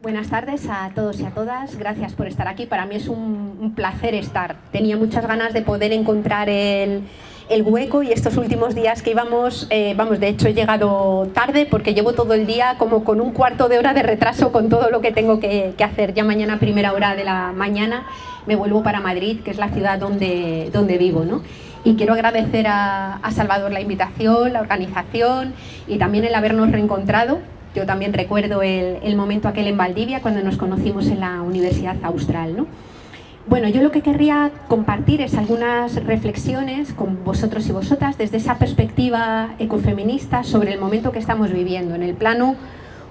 Buenas tardes a todos y a todas, gracias por estar aquí. Para mí es un placer estar. Tenía muchas ganas de poder encontrar el hueco y estos últimos días que íbamos, de hecho he llegado tarde porque llevo todo el día como con un cuarto de hora de retraso con todo lo que tengo que hacer. Ya mañana a primera hora de la mañana me vuelvo para Madrid, que es la ciudad donde vivo, ¿no? Y quiero agradecer a Salvador la invitación, la organización y también el habernos reencontrado. Yo también recuerdo el momento aquel en Valdivia cuando nos conocimos en la Universidad Austral, ¿no? Bueno, yo lo que querría compartir es algunas reflexiones con vosotros y vosotras desde esa perspectiva ecofeminista sobre el momento que estamos viviendo, en el plano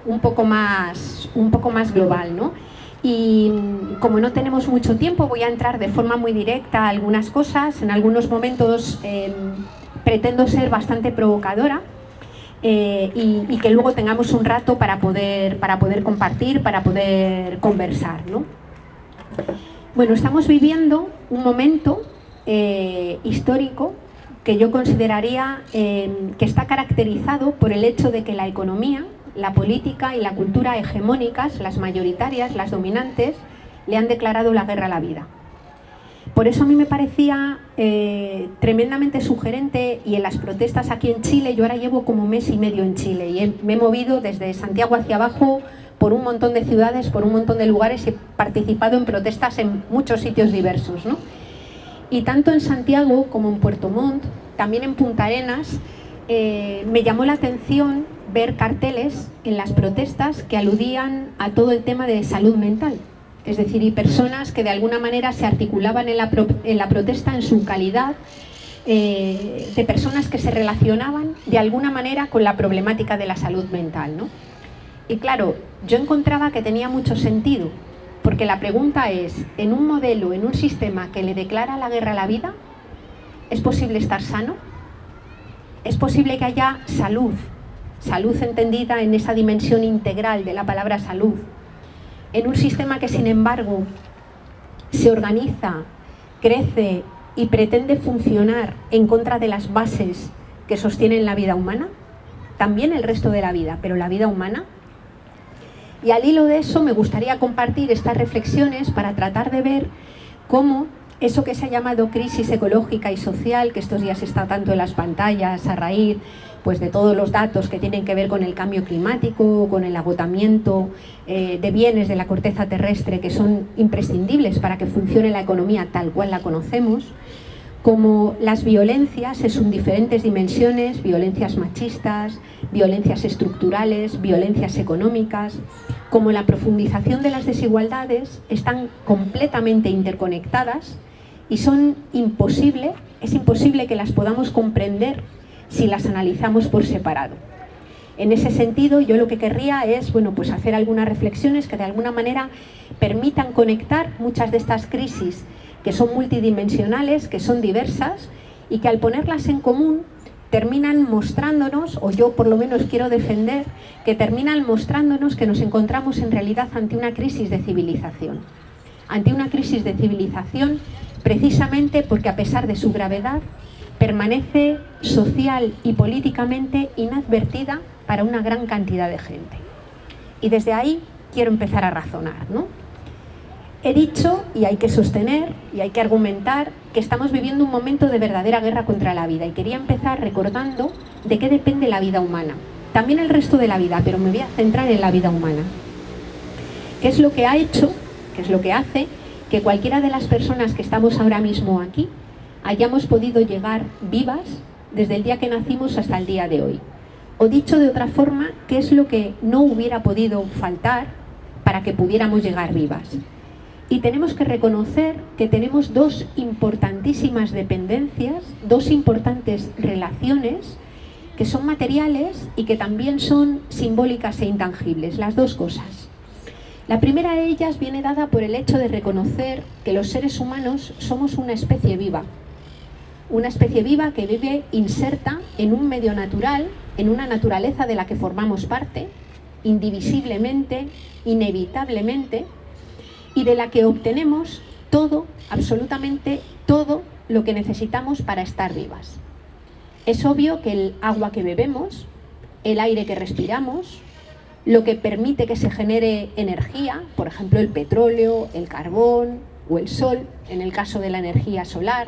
un poco más global, ¿no? Y como no tenemos mucho tiempo, voy a entrar de forma muy directa a algunas cosas. En algunos momentos pretendo ser bastante provocadora. Y que luego tengamos un rato para poder compartir, para poder conversar, ¿no? Bueno, estamos viviendo un momento histórico que yo consideraría que está caracterizado por el hecho de que la economía, la política y la cultura hegemónicas, las mayoritarias, las dominantes, le han declarado la guerra a la vida. Por eso a mí me parecía tremendamente sugerente, y en las protestas aquí en Chile, yo ahora llevo como mes y medio en Chile y me he movido desde Santiago hacia abajo por un montón de ciudades, por un montón de lugares, y he participado en protestas en muchos sitios diversos, ¿no? Y tanto en Santiago como en Puerto Montt, también en Punta Arenas, me llamó la atención ver carteles en las protestas que aludían a todo el tema de salud mental. Es decir, y personas que de alguna manera se articulaban en la protesta en su calidad de personas que se relacionaban de alguna manera con la problemática de la salud mental, ¿no? Y claro, yo encontraba que tenía mucho sentido, porque la pregunta es, en un modelo, en un sistema que le declara la guerra a la vida, ¿es posible estar sano? ¿Es posible que haya salud? Salud entendida en esa dimensión integral de la palabra salud. En un sistema que, sin embargo, se organiza, crece y pretende funcionar en contra de las bases que sostienen la vida humana, también el resto de la vida, pero la vida humana. Y al hilo de eso me gustaría compartir estas reflexiones para tratar de ver cómo eso que se ha llamado crisis ecológica y social, que estos días está tanto en las pantallas a raíz pues de todos los datos que tienen que ver con el cambio climático, con el agotamiento de bienes de la corteza terrestre que son imprescindibles para que funcione la economía tal cual la conocemos, como las violencias en sus diferentes dimensiones, violencias machistas, violencias estructurales, violencias económicas, como la profundización de las desigualdades están completamente interconectadas y es imposible que las podamos comprender si las analizamos por separado. En ese sentido, yo lo que querría es, pues hacer algunas reflexiones que de alguna manera permitan conectar muchas de estas crisis que son multidimensionales, que son diversas y que al ponerlas en común terminan mostrándonos, o yo por lo menos quiero defender, que terminan mostrándonos que nos encontramos en realidad ante una crisis de civilización. Ante una crisis de civilización precisamente porque a pesar de su gravedad permanece social y políticamente inadvertida para una gran cantidad de gente. Y desde ahí quiero empezar a razonar, ¿no? He dicho, y hay que sostener, y hay que argumentar, que estamos viviendo un momento de verdadera guerra contra la vida. Y quería empezar recordando de qué depende la vida humana. También el resto de la vida, pero me voy a centrar en la vida humana. ¿Qué es lo que ha hecho, qué es lo que hace que cualquiera de las personas que estamos ahora mismo aquí hayamos podido llegar vivas desde el día que nacimos hasta el día de hoy? O dicho de otra forma, ¿qué es lo que no hubiera podido faltar para que pudiéramos llegar vivas? Y tenemos que reconocer que tenemos dos importantísimas dependencias, dos importantes relaciones que son materiales y que también son simbólicas e intangibles, las dos cosas. La primera de ellas viene dada por el hecho de reconocer que los seres humanos somos una especie viva que vive inserta en un medio natural, en una naturaleza de la que formamos parte, indivisiblemente, inevitablemente, y de la que obtenemos todo, absolutamente todo lo que necesitamos para estar vivas. Es obvio que el agua que bebemos, el aire que respiramos, lo que permite que se genere energía, por ejemplo el petróleo, el carbón o el sol, en el caso de la energía solar.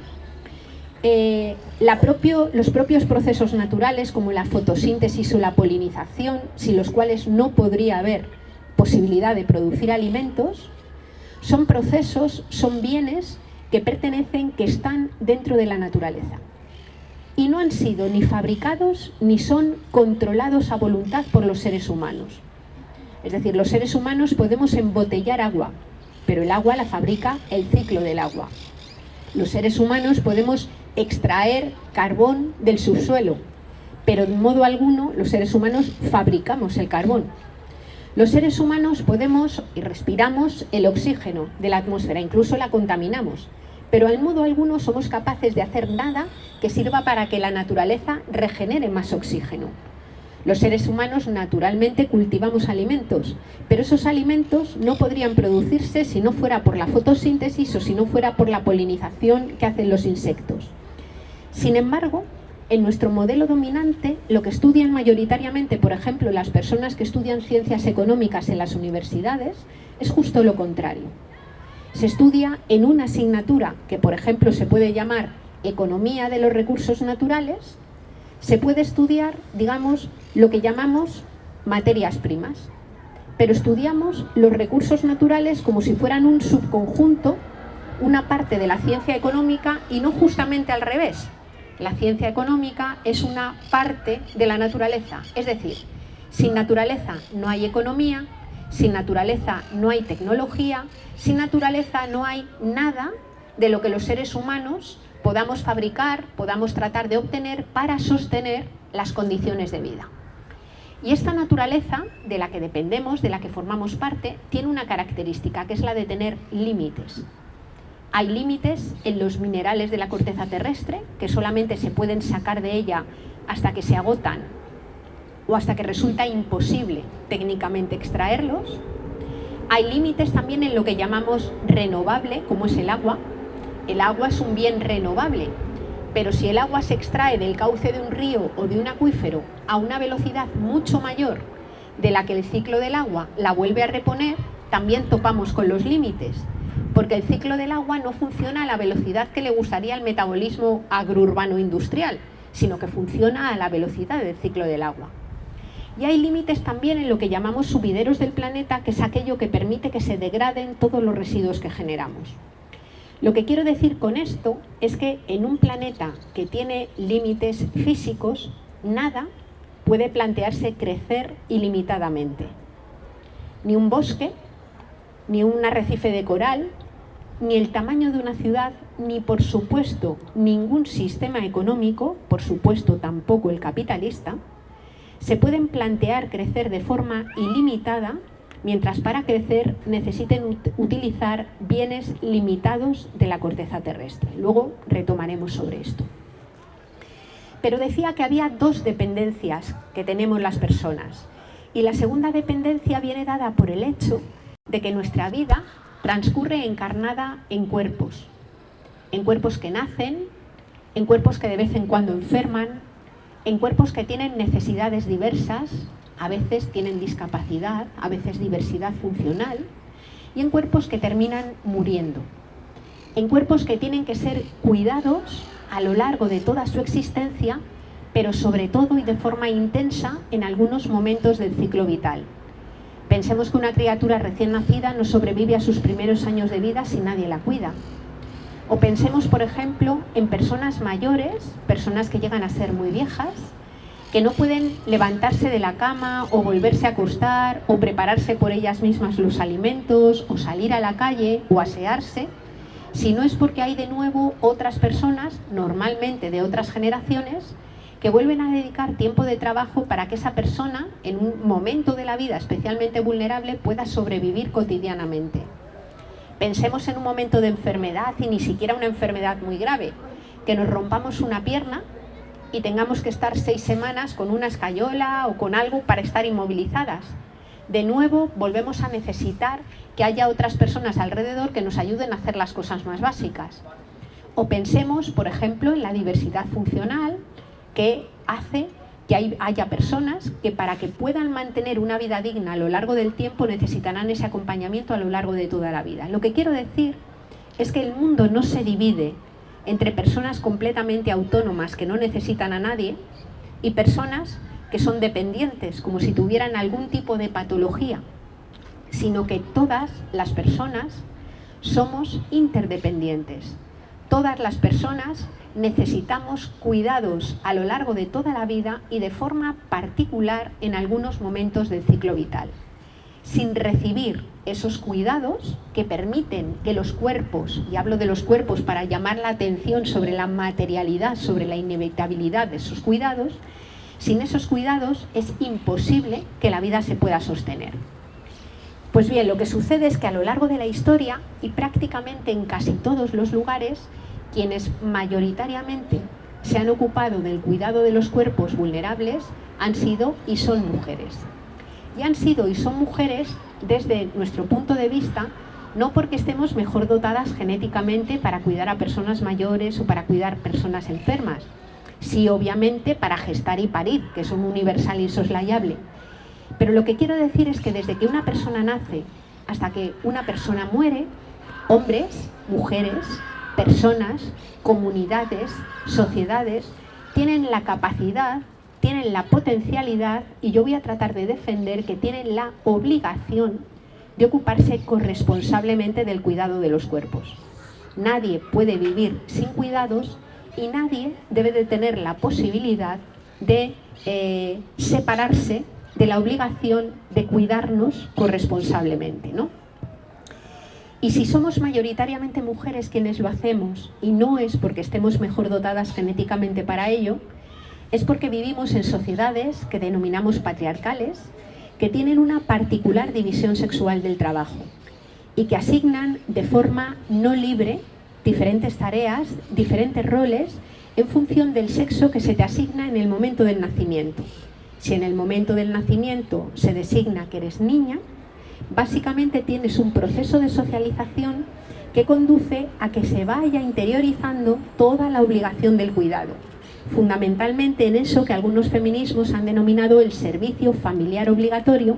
Los propios procesos naturales como la fotosíntesis o la polinización, sin los cuales no podría haber posibilidad de producir alimentos, son procesos, son bienes que pertenecen, que están dentro de la naturaleza. Y no han sido ni fabricados ni son controlados a voluntad por los seres humanos. Es decir, los seres humanos podemos embotellar agua, pero el agua la fabrica el ciclo del agua. Los seres humanos podemos extraer carbón del subsuelo, pero de modo alguno los seres humanos fabricamos el carbón. Los seres humanos podemos y respiramos el oxígeno de la atmósfera, incluso la contaminamos, pero al modo alguno somos capaces de hacer nada que sirva para que la naturaleza regenere más oxígeno. Los seres humanos naturalmente cultivamos alimentos, pero esos alimentos no podrían producirse si no fuera por la fotosíntesis o si no fuera por la polinización que hacen los insectos. Sin embargo, en nuestro modelo dominante, lo que estudian mayoritariamente, por ejemplo, las personas que estudian ciencias económicas en las universidades, es justo lo contrario. Se estudia en una asignatura que, por ejemplo, se puede llamar Economía de los Recursos Naturales, se puede estudiar, digamos, lo que llamamos materias primas, pero estudiamos los recursos naturales como si fueran un subconjunto, una parte de la ciencia económica y no justamente al revés. La ciencia económica es una parte de la naturaleza, es decir, sin naturaleza no hay economía, sin naturaleza no hay tecnología, sin naturaleza no hay nada de lo que los seres humanos podamos fabricar, podamos tratar de obtener para sostener las condiciones de vida. Y esta naturaleza de la que dependemos, de la que formamos parte, tiene una característica que es la de tener límites. Hay límites en los minerales de la corteza terrestre que solamente se pueden sacar de ella hasta que se agotan o hasta que resulta imposible técnicamente extraerlos. Hay límites también en lo que llamamos renovable, como es el agua. El agua es un bien renovable, pero si el agua se extrae del cauce de un río o de un acuífero a una velocidad mucho mayor de la que el ciclo del agua la vuelve a reponer, también topamos con los límites, porque el ciclo del agua no funciona a la velocidad que le gustaría al metabolismo agrourbano industrial, sino que funciona a la velocidad del ciclo del agua. Y hay límites también en lo que llamamos sumideros del planeta, que es aquello que permite que se degraden todos los residuos que generamos. Lo que quiero decir con esto es que en un planeta que tiene límites físicos, nada puede plantearse crecer ilimitadamente. Ni un bosque, ni un arrecife de coral, ni el tamaño de una ciudad, ni por supuesto ningún sistema económico, por supuesto tampoco el capitalista, se pueden plantear crecer de forma ilimitada, mientras para crecer necesiten utilizar bienes limitados de la corteza terrestre. Luego retomaremos sobre esto. Pero decía que había dos dependencias que tenemos las personas. Y la segunda dependencia viene dada por el hecho de que nuestra vida transcurre encarnada en cuerpos que nacen, en cuerpos que de vez en cuando enferman, en cuerpos que tienen necesidades diversas, a veces tienen discapacidad, a veces diversidad funcional, y en cuerpos que terminan muriendo, en cuerpos que tienen que ser cuidados a lo largo de toda su existencia, pero sobre todo y de forma intensa en algunos momentos del ciclo vital. Pensemos que una criatura recién nacida no sobrevive a sus primeros años de vida si nadie la cuida. O pensemos, por ejemplo, en personas mayores, personas que llegan a ser muy viejas, que no pueden levantarse de la cama o volverse a acostar o prepararse por ellas mismas los alimentos o salir a la calle o asearse, si no es porque hay de nuevo otras personas, normalmente de otras generaciones, que vuelven a dedicar tiempo de trabajo para que esa persona, en un momento de la vida especialmente vulnerable, pueda sobrevivir cotidianamente. Pensemos en un momento de enfermedad, y ni siquiera una enfermedad muy grave, que nos rompamos una pierna y tengamos que estar 6 semanas con una escayola o con algo para estar inmovilizadas. De nuevo, volvemos a necesitar que haya otras personas alrededor que nos ayuden a hacer las cosas más básicas. O pensemos, por ejemplo, en la diversidad funcional, que hace que haya personas que para que puedan mantener una vida digna a lo largo del tiempo necesitarán ese acompañamiento a lo largo de toda la vida. Lo que quiero decir es que el mundo no se divide entre personas completamente autónomas que no necesitan a nadie y personas que son dependientes, como si tuvieran algún tipo de patología, sino que todas las personas somos interdependientes. Todas las personas necesitamos cuidados a lo largo de toda la vida y de forma particular en algunos momentos del ciclo vital. Sin recibir esos cuidados que permiten que los cuerpos, y hablo de los cuerpos para llamar la atención sobre la materialidad, sobre la inevitabilidad de esos cuidados, sin esos cuidados es imposible que la vida se pueda sostener. Pues bien, lo que sucede es que a lo largo de la historia y prácticamente en casi todos los lugares, quienes mayoritariamente se han ocupado del cuidado de los cuerpos vulnerables han sido y son mujeres. Y han sido y son mujeres desde nuestro punto de vista, no porque estemos mejor dotadas genéticamente para cuidar a personas mayores o para cuidar personas enfermas, sí obviamente para gestar y parir, que es un universal insoslayable. Pero lo que quiero decir es que desde que una persona nace hasta que una persona muere, hombres, mujeres, personas, comunidades, sociedades, tienen la capacidad, tienen la potencialidad, y yo voy a tratar de defender que tienen la obligación de ocuparse corresponsablemente del cuidado de los cuerpos. Nadie puede vivir sin cuidados y nadie debe de tener la posibilidad de separarse de la obligación de cuidarnos corresponsablemente, ¿no? Y si somos mayoritariamente mujeres quienes lo hacemos, y no es porque estemos mejor dotadas genéticamente para ello, es porque vivimos en sociedades que denominamos patriarcales, que tienen una particular división sexual del trabajo y que asignan de forma no libre diferentes tareas, diferentes roles en función del sexo que se te asigna en el momento del nacimiento. Si en el momento del nacimiento se designa que eres niña, básicamente tienes un proceso de socialización que conduce a que se vaya interiorizando toda la obligación del cuidado, fundamentalmente en eso que algunos feminismos han denominado el servicio familiar obligatorio,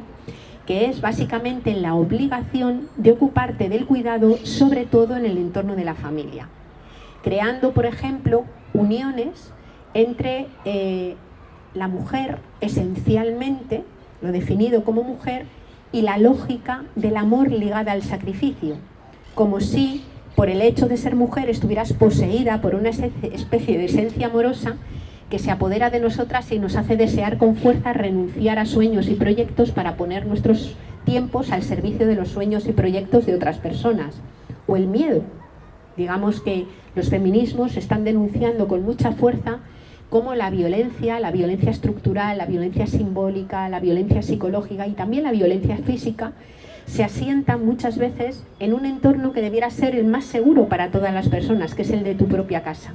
que es básicamente la obligación de ocuparte del cuidado, sobre todo en el entorno de la familia, creando, por ejemplo, uniones entre la mujer, esencialmente, lo definido como mujer, y la lógica del amor ligada al sacrificio, como si por el hecho de ser mujer estuvieras poseída por una especie de esencia amorosa que se apodera de nosotras y nos hace desear con fuerza renunciar a sueños y proyectos para poner nuestros tiempos al servicio de los sueños y proyectos de otras personas. O el miedo. Digamos que los feminismos están denunciando con mucha fuerza cómo la violencia estructural, la violencia simbólica, la violencia psicológica y también la violencia física se asienta muchas veces en un entorno que debiera ser el más seguro para todas las personas, que es el de tu propia casa.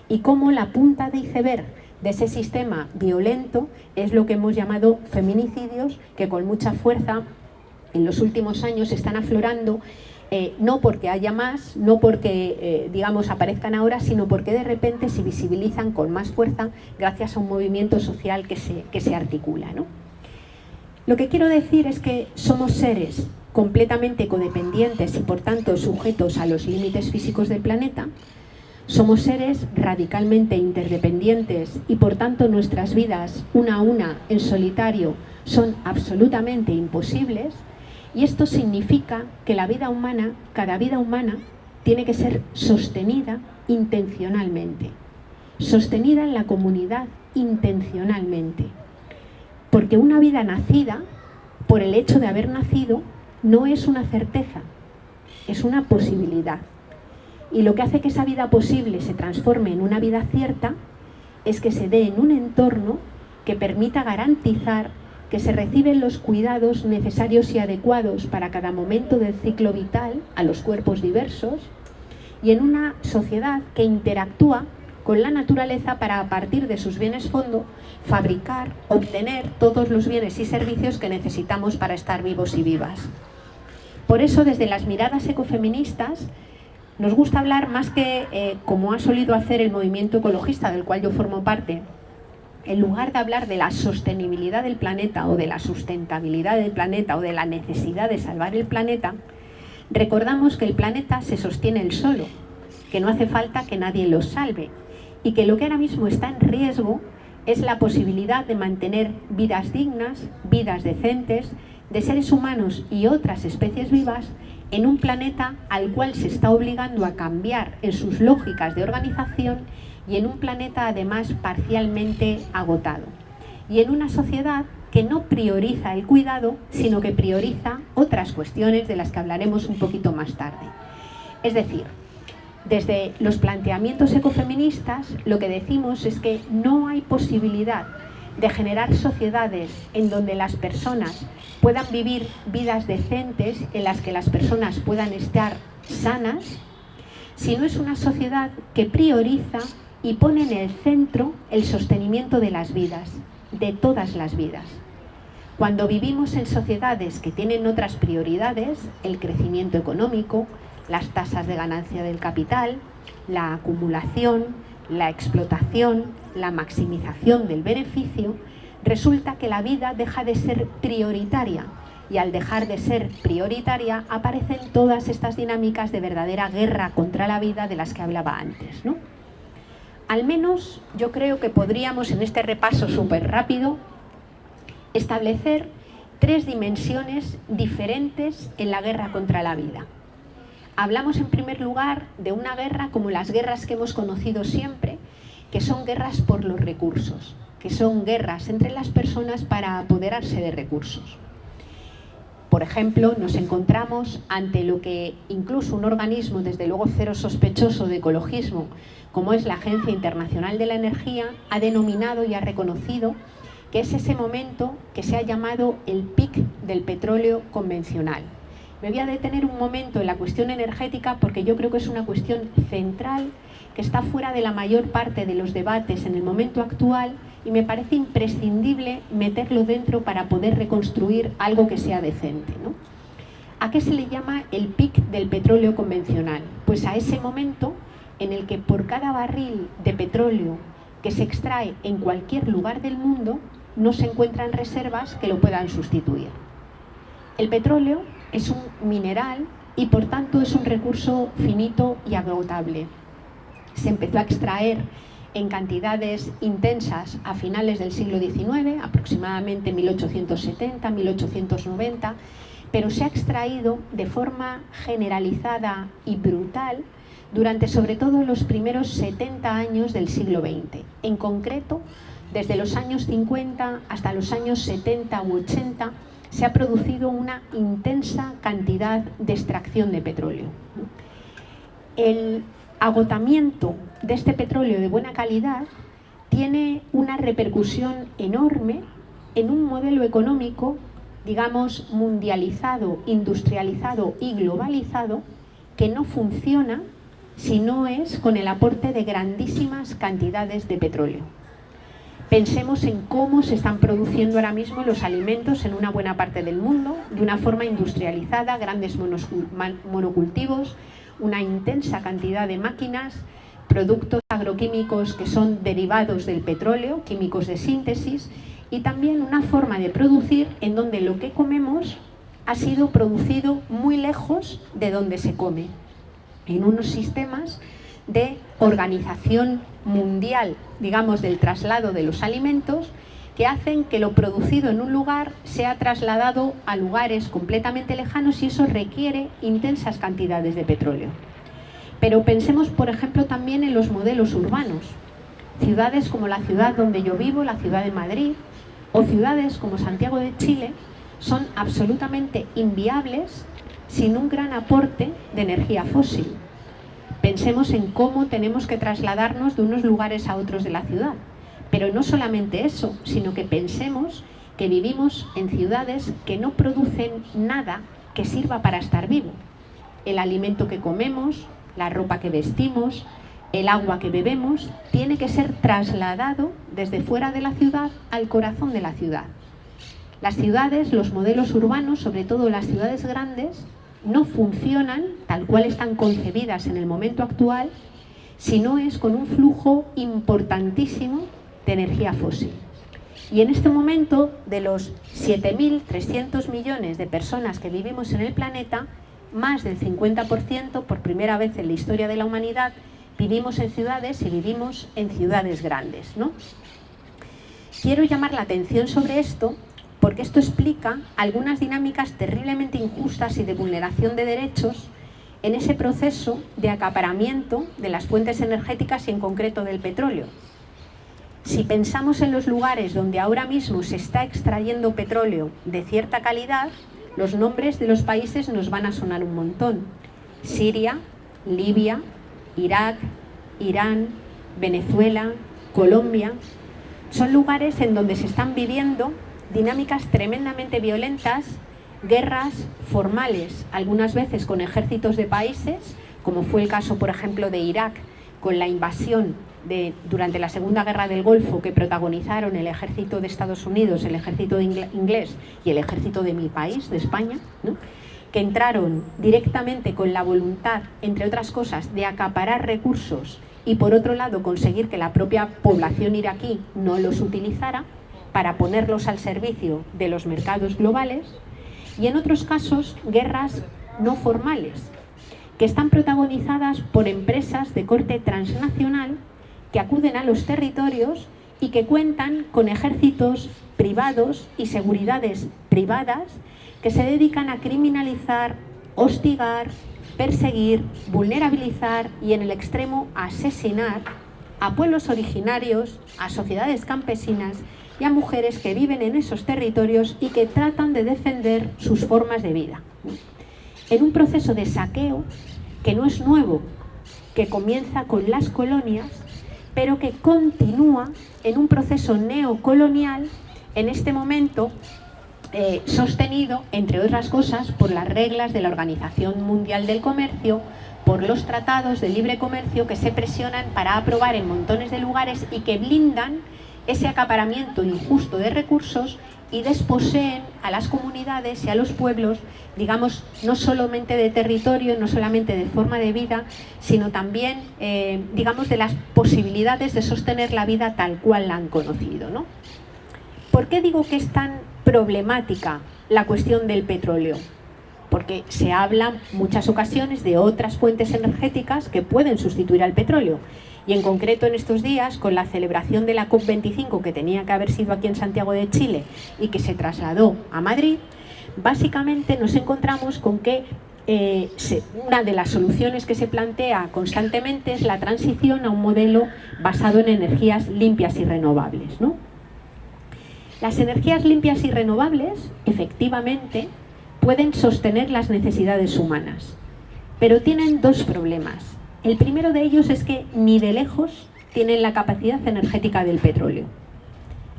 Y cómo la punta de iceberg de ese sistema violento es lo que hemos llamado feminicidios, que con mucha fuerza en los últimos años están aflorando, no porque haya más, no porque digamos aparezcan ahora, sino porque de repente se visibilizan con más fuerza gracias a un movimiento social que se articula, ¿no? Lo que quiero decir es que somos seres completamente codependientes y por tanto sujetos a los límites físicos del planeta. Somos seres radicalmente interdependientes y por tanto nuestras vidas, una a una, en solitario, son absolutamente imposibles. Y esto significa que la vida humana, cada vida humana, tiene que ser sostenida intencionalmente. Sostenida en la comunidad intencionalmente. Porque una vida nacida, por el hecho de haber nacido, no es una certeza, es una posibilidad. Y lo que hace que esa vida posible se transforme en una vida cierta es que se dé en un entorno que permita garantizar que se reciben los cuidados necesarios y adecuados para cada momento del ciclo vital a los cuerpos diversos y en una sociedad que interactúa con la naturaleza para, a partir de sus bienes fondo, fabricar, obtener todos los bienes y servicios que necesitamos para estar vivos y vivas. Por eso, desde las miradas ecofeministas, nos gusta hablar más que, como ha solido hacer el movimiento ecologista, del cual yo formo parte, en lugar de hablar de la sostenibilidad del planeta o de la sustentabilidad del planeta o de la necesidad de salvar el planeta, recordamos que el planeta se sostiene él solo, que no hace falta que nadie lo salve y que lo que ahora mismo está en riesgo es la posibilidad de mantener vidas dignas, vidas decentes, de seres humanos y otras especies vivas en un planeta al cual se está obligando a cambiar en sus lógicas de organización y en un planeta además parcialmente agotado. Y en una sociedad que no prioriza el cuidado, sino que prioriza otras cuestiones de las que hablaremos un poquito más tarde. Es decir, desde los planteamientos ecofeministas lo que decimos es que no hay posibilidad de generar sociedades en donde las personas puedan vivir vidas decentes, en las que las personas puedan estar sanas, si no es una sociedad que prioriza y pone en el centro el sostenimiento de las vidas, de todas las vidas. Cuando vivimos en sociedades que tienen otras prioridades, el crecimiento económico, las tasas de ganancia del capital, la acumulación, la explotación, la maximización del beneficio, resulta que la vida deja de ser prioritaria y al dejar de ser prioritaria aparecen todas estas dinámicas de verdadera guerra contra la vida de las que hablaba antes, ¿no? Al menos yo creo que podríamos en este repaso súper rápido establecer 3 dimensiones diferentes en la guerra contra la vida. Hablamos en primer lugar de una guerra como las guerras que hemos conocido siempre, que son guerras por los recursos, que son guerras entre las personas para apoderarse de recursos. Por ejemplo, nos encontramos ante lo que incluso un organismo, desde luego cero sospechoso de ecologismo, como es la Agencia Internacional de la Energía, ha denominado y ha reconocido que es ese momento que se ha llamado el pic del petróleo convencional. Me voy a detener un momento en la cuestión energética porque yo creo que es una cuestión central que está fuera de la mayor parte de los debates en el momento actual y me parece imprescindible meterlo dentro para poder reconstruir algo que sea decente, ¿no? ¿A qué se le llama el pic del petróleo convencional? Pues a ese momento en el que por cada barril de petróleo que se extrae en cualquier lugar del mundo no se encuentran reservas que lo puedan sustituir. El petróleo es un mineral y por tanto es un recurso finito y agotable. Se empezó a extraer en cantidades intensas a finales del siglo XIX, aproximadamente 1870, 1890, pero se ha extraído de forma generalizada y brutal durante sobre todo los primeros 70 años del siglo XX. En concreto, desde los años 50 hasta los años 70 u 80, se ha producido una intensa cantidad de extracción de petróleo. El agotamiento de este petróleo de buena calidad tiene una repercusión enorme en un modelo económico, digamos, mundializado, industrializado y globalizado, que no funciona si no es con el aporte de grandísimas cantidades de petróleo. Pensemos en cómo se están produciendo ahora mismo los alimentos en una buena parte del mundo, de una forma industrializada, grandes monocultivos, una intensa cantidad de máquinas, productos agroquímicos que son derivados del petróleo, químicos de síntesis, y también una forma de producir en donde lo que comemos ha sido producido muy lejos de donde se come, en unos sistemas de organización mundial, digamos, del traslado de los alimentos, que hacen que lo producido en un lugar sea trasladado a lugares completamente lejanos y eso requiere intensas cantidades de petróleo. Pero pensemos, por ejemplo, también en los modelos urbanos. Ciudades como la ciudad donde yo vivo, la ciudad de Madrid, o ciudades como Santiago de Chile, son absolutamente inviables sin un gran aporte de energía fósil. Pensemos en cómo tenemos que trasladarnos de unos lugares a otros de la ciudad. Pero no solamente eso, sino que pensemos que vivimos en ciudades que no producen nada que sirva para estar vivo. El alimento que comemos, la ropa que vestimos, el agua que bebemos, tiene que ser trasladado desde fuera de la ciudad al corazón de la ciudad. Las ciudades, los modelos urbanos, sobre todo las ciudades grandes, no funcionan tal cual están concebidas en el momento actual, si no es con un flujo importantísimo de energía fósil. Y en este momento, de los 7.300 millones de personas que vivimos en el planeta, más del 50%, por primera vez en la historia de la humanidad, vivimos en ciudades y vivimos en ciudades grandes, ¿no? Quiero llamar la atención sobre esto porque esto explica algunas dinámicas terriblemente injustas y de vulneración de derechos en ese proceso de acaparamiento de las fuentes energéticas y en concreto del petróleo. Si pensamos en los lugares donde ahora mismo se está extrayendo petróleo de cierta calidad, los nombres de los países nos van a sonar un montón. Siria, Libia, Irak, Irán, Venezuela, Colombia. Son lugares en donde se están viviendo dinámicas tremendamente violentas, guerras formales, algunas veces con ejércitos de países, como fue el caso, por ejemplo, de Irak, con la invasión durante la Segunda Guerra del Golfo que protagonizaron el ejército de Estados Unidos, el ejército inglés y el ejército de mi país, de España, ¿no? Que entraron directamente con la voluntad, entre otras cosas, de acaparar recursos y por otro lado conseguir que la propia población iraquí no los utilizara para ponerlos al servicio de los mercados globales, y en otros casos guerras no formales, que están protagonizadas por empresas de corte transnacional que acuden a los territorios y que cuentan con ejércitos privados y seguridades privadas que se dedican a criminalizar, hostigar, perseguir, vulnerabilizar y en el extremo asesinar a pueblos originarios, a sociedades campesinas y a mujeres que viven en esos territorios y que tratan de defender sus formas de vida. En un proceso de saqueo que no es nuevo, que comienza con las colonias, pero que continúa en un proceso neocolonial en este momento sostenido, entre otras cosas, por las reglas de la Organización Mundial del Comercio, por los tratados de libre comercio que se presionan para aprobar en montones de lugares y que blindan ese acaparamiento injusto de recursos y desposeen a las comunidades y a los pueblos, digamos, no solamente de territorio, no solamente de forma de vida, sino también, digamos, de las posibilidades de sostener la vida tal cual la han conocido, ¿no? ¿Por qué digo que es tan problemática la cuestión del petróleo? Porque se habla en muchas ocasiones de otras fuentes energéticas que pueden sustituir al petróleo. Y en concreto en estos días, con la celebración de la COP25, que tenía que haber sido aquí en Santiago de Chile y que se trasladó a Madrid, básicamente nos encontramos con que una de las soluciones que se plantea constantemente es la transición a un modelo basado en energías limpias y renovables, ¿no? Las energías limpias y renovables, efectivamente, pueden sostener las necesidades humanas, pero tienen dos problemas. El primero de ellos es que ni de lejos tienen la capacidad energética del petróleo.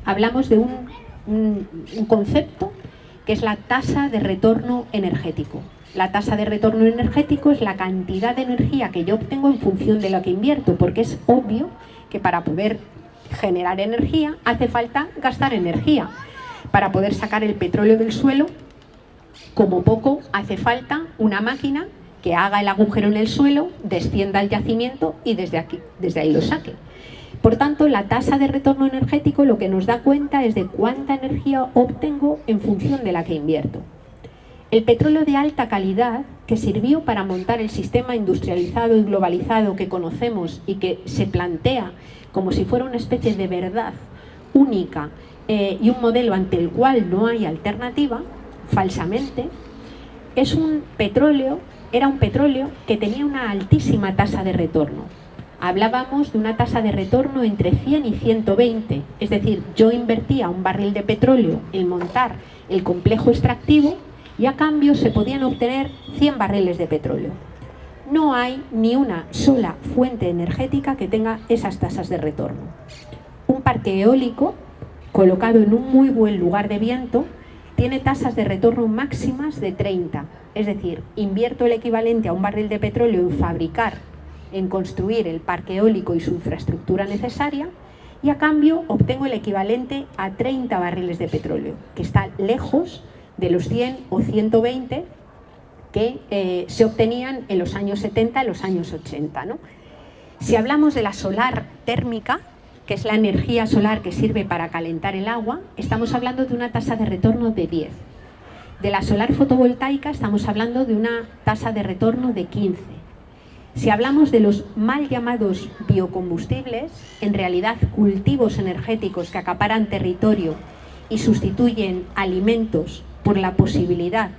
Hablamos de un concepto que es la tasa de retorno energético. La tasa de retorno energético es la cantidad de energía que yo obtengo en función de lo que invierto, porque es obvio que para poder generar energía hace falta gastar energía. Para poder sacar el petróleo del suelo, como poco hace falta una máquina que haga el agujero en el suelo, descienda al yacimiento y desde ahí lo saque. Por tanto, la tasa de retorno energético lo que nos da cuenta es de cuánta energía obtengo en función de la que invierto. El petróleo de alta calidad, que sirvió para montar el sistema industrializado y globalizado que conocemos y que se plantea como si fuera una especie de verdad única y un modelo ante el cual no hay alternativa, falsamente, era un petróleo que tenía una altísima tasa de retorno. Hablábamos de una tasa de retorno entre 100 y 120, es decir, yo invertía un barril de petróleo en montar el complejo extractivo y a cambio se podían obtener 100 barriles de petróleo. No hay ni una sola fuente energética que tenga esas tasas de retorno. Un parque eólico colocado en un muy buen lugar de viento tiene tasas de retorno máximas de 30, es decir, invierto el equivalente a un barril de petróleo en fabricar, en construir el parque eólico y su infraestructura necesaria, y a cambio obtengo el equivalente a 30 barriles de petróleo, que está lejos de los 100 o 120 que se obtenían en los años 70, en los años 80, ¿no? Si hablamos de la solar térmica, que es la energía solar que sirve para calentar el agua, estamos hablando de una tasa de retorno de 10. De la solar fotovoltaica estamos hablando de una tasa de retorno de 15. Si hablamos de los mal llamados biocombustibles, en realidad cultivos energéticos que acaparan territorio y sustituyen alimentos por la posibilidad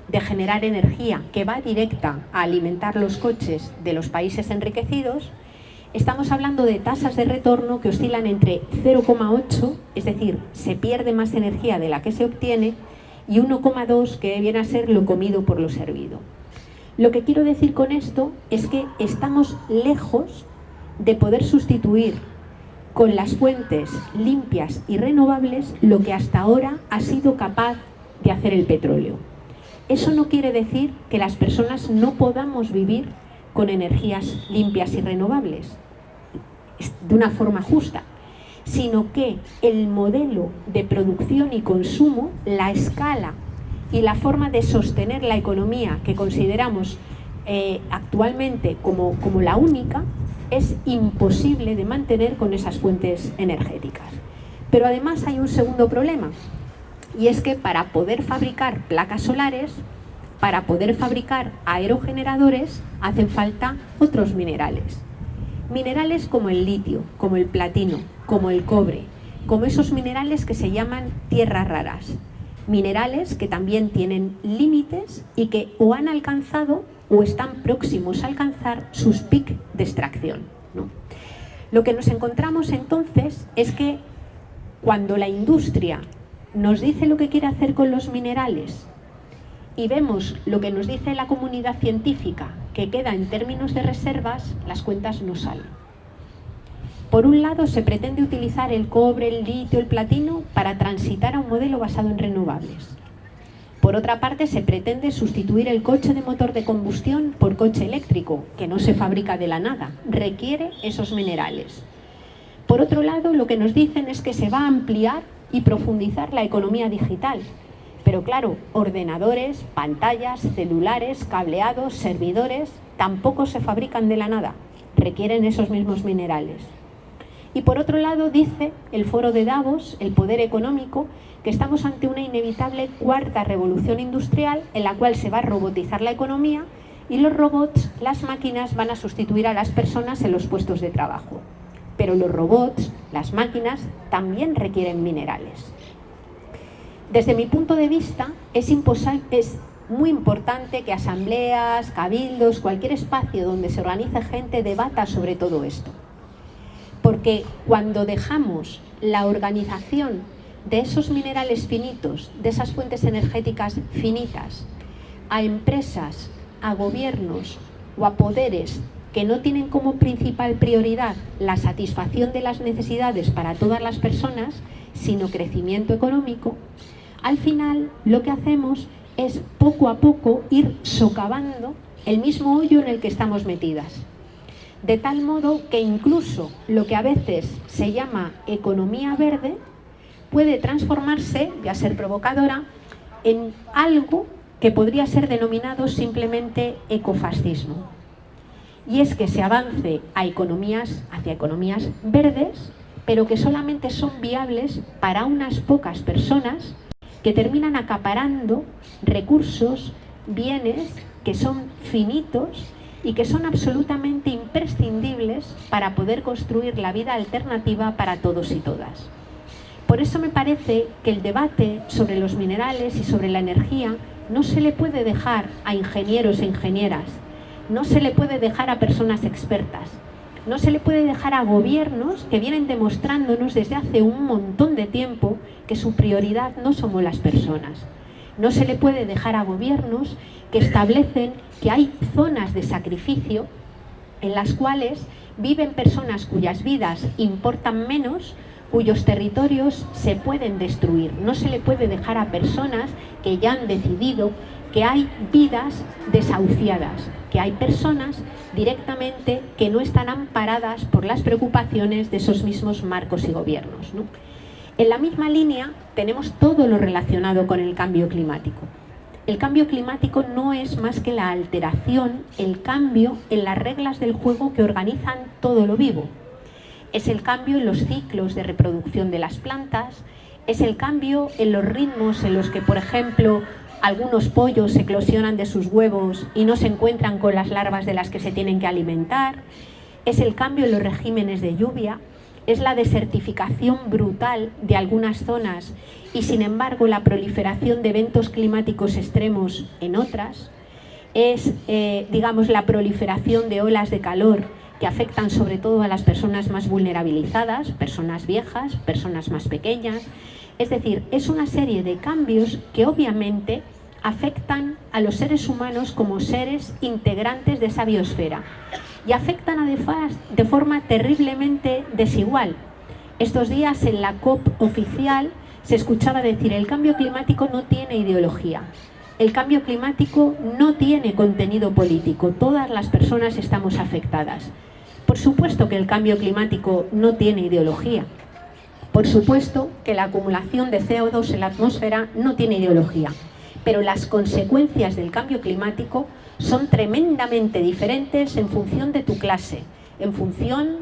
de generar energía que va directa a alimentar los coches de los países enriquecidos, estamos hablando de tasas de retorno que oscilan entre 0,8, es decir, se pierde más energía de la que se obtiene, y 1,2, que viene a ser lo comido por lo servido. Lo que quiero decir con esto es que estamos lejos de poder sustituir con las fuentes limpias y renovables lo que hasta ahora ha sido capaz de hacer el petróleo. Eso no quiere decir que las personas no podamos vivir con energías limpias y renovables de una forma justa, sino que el modelo de producción y consumo, la escala y la forma de sostener la economía que consideramos actualmente como la única, es imposible de mantener con esas fuentes energéticas. Pero además hay un segundo problema, y es que para poder fabricar placas solares, para poder fabricar aerogeneradores, hacen falta otros minerales. Minerales como el litio, como el platino, como el cobre, como esos minerales que se llaman tierras raras. Minerales que también tienen límites y que o han alcanzado o están próximos a alcanzar sus picos de extracción, ¿no? Lo que nos encontramos entonces es que cuando la industria nos dice lo que quiere hacer con los minerales y vemos lo que nos dice la comunidad científica que queda en términos de reservas, las cuentas no salen. Por un lado, se pretende utilizar el cobre, el litio, el platino para transitar a un modelo basado en renovables. Por otra parte, se pretende sustituir el coche de motor de combustión por coche eléctrico, que no se fabrica de la nada, requiere esos minerales. Por otro lado, lo que nos dicen es que se va a ampliar y profundizar la economía digital. Pero claro, ordenadores, pantallas, celulares, cableados, servidores, tampoco se fabrican de la nada, requieren esos mismos minerales. Y por otro lado, dice el foro de Davos, el poder económico, que estamos ante una inevitable cuarta revolución industrial en la cual se va a robotizar la economía y los robots, las máquinas, van a sustituir a las personas en los puestos de trabajo. Pero los robots, las máquinas, también requieren minerales. Desde mi punto de vista, es muy importante que asambleas, cabildos, cualquier espacio donde se organice gente debata sobre todo esto. Porque cuando dejamos la organización de esos minerales finitos, de esas fuentes energéticas finitas, a empresas, a gobiernos o a poderes que no tienen como principal prioridad la satisfacción de las necesidades para todas las personas, sino crecimiento económico, al final lo que hacemos es poco a poco ir socavando el mismo hoyo en el que estamos metidas. De tal modo que incluso lo que a veces se llama economía verde puede transformarse, y a ser provocadora, en algo que podría ser denominado simplemente ecofascismo. Y es que se avance hacia economías verdes, pero que solamente son viables para unas pocas personas que terminan acaparando recursos, bienes que son finitos y que son absolutamente imprescindibles para poder construir la vida alternativa para todos y todas. Por eso me parece que el debate sobre los minerales y sobre la energía no se le puede dejar a ingenieros e ingenieras, no se le puede dejar a personas expertas, no se le puede dejar a gobiernos que vienen demostrándonos desde hace un montón de tiempo que su prioridad no somos las personas. No se le puede dejar a gobiernos que establecen que hay zonas de sacrificio en las cuales viven personas cuyas vidas importan menos, cuyos territorios se pueden destruir. No se le puede dejar a personas que ya han decidido que hay vidas desahuciadas, que hay personas directamente que no están amparadas por las preocupaciones de esos mismos marcos y gobiernos, ¿no? En la misma línea tenemos todo lo relacionado con el cambio climático. El cambio climático no es más que la alteración, el cambio en las reglas del juego que organizan todo lo vivo. es el cambio en los ciclos de reproducción de las plantas, es el cambio en los ritmos en los que, por ejemplo, algunos pollos eclosionan de sus huevos y no se encuentran con las larvas de las que se tienen que alimentar, es el cambio en los regímenes de lluvia, es la desertificación brutal de algunas zonas y, sin embargo, la proliferación de eventos climáticos extremos en otras, es, digamos, la proliferación de olas de calor que afectan sobre todo a las personas más vulnerabilizadas, personas viejas, personas más pequeñas. Es decir, es una serie de cambios que obviamente afectan a los seres humanos como seres integrantes de esa biosfera y afectan además de forma terriblemente desigual. Estos días en la COP oficial se escuchaba decir: el cambio climático no tiene ideología, el cambio climático no tiene contenido político, todas las personas estamos afectadas. Por supuesto que el cambio climático no tiene ideología. Por supuesto que la acumulación de CO2 en la atmósfera no tiene ideología, pero las consecuencias del cambio climático son tremendamente diferentes en función de tu clase, en función,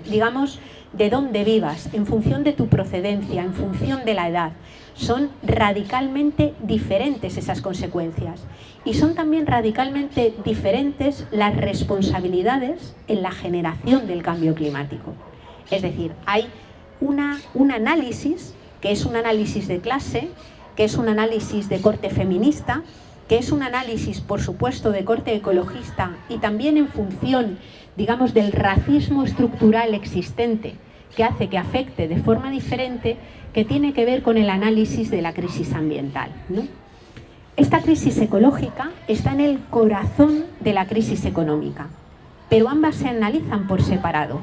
digamos, de dónde vivas, en función de tu procedencia, en función de la edad. Son radicalmente diferentes esas consecuencias y son también radicalmente diferentes las responsabilidades en la generación del cambio climático. Es decir, hay un análisis que es un análisis de clase, que es un análisis de corte feminista, que es un análisis, por supuesto, de corte ecologista y también en función, digamos, del racismo estructural existente que hace que afecte de forma diferente, que tiene que ver con el análisis de la crisis ambiental, ¿no? Esta crisis ecológica está en el corazón de la crisis económica, pero ambas se analizan por separado.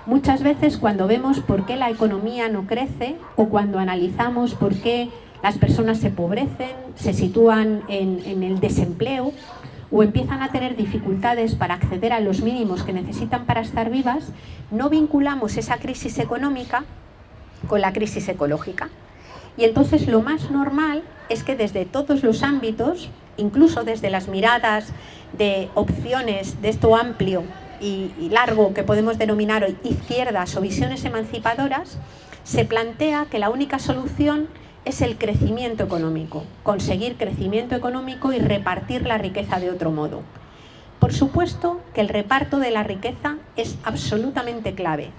Muchas veces cuando vemos por qué la economía no crece o cuando analizamos por qué las personas se empobrecen, se sitúan en el desempleo o empiezan a tener dificultades para acceder a los mínimos que necesitan para estar vivas, no vinculamos esa crisis económica con la crisis ecológica. Y entonces lo más normal es que desde todos los ámbitos, incluso desde las miradas de opciones de esto amplio y largo que podemos denominar hoy izquierdas o visiones emancipadoras, se plantea que la única solución es el crecimiento económico, conseguir crecimiento económico y repartir la riqueza de otro modo. Por supuesto que el reparto de la riqueza es absolutamente clave,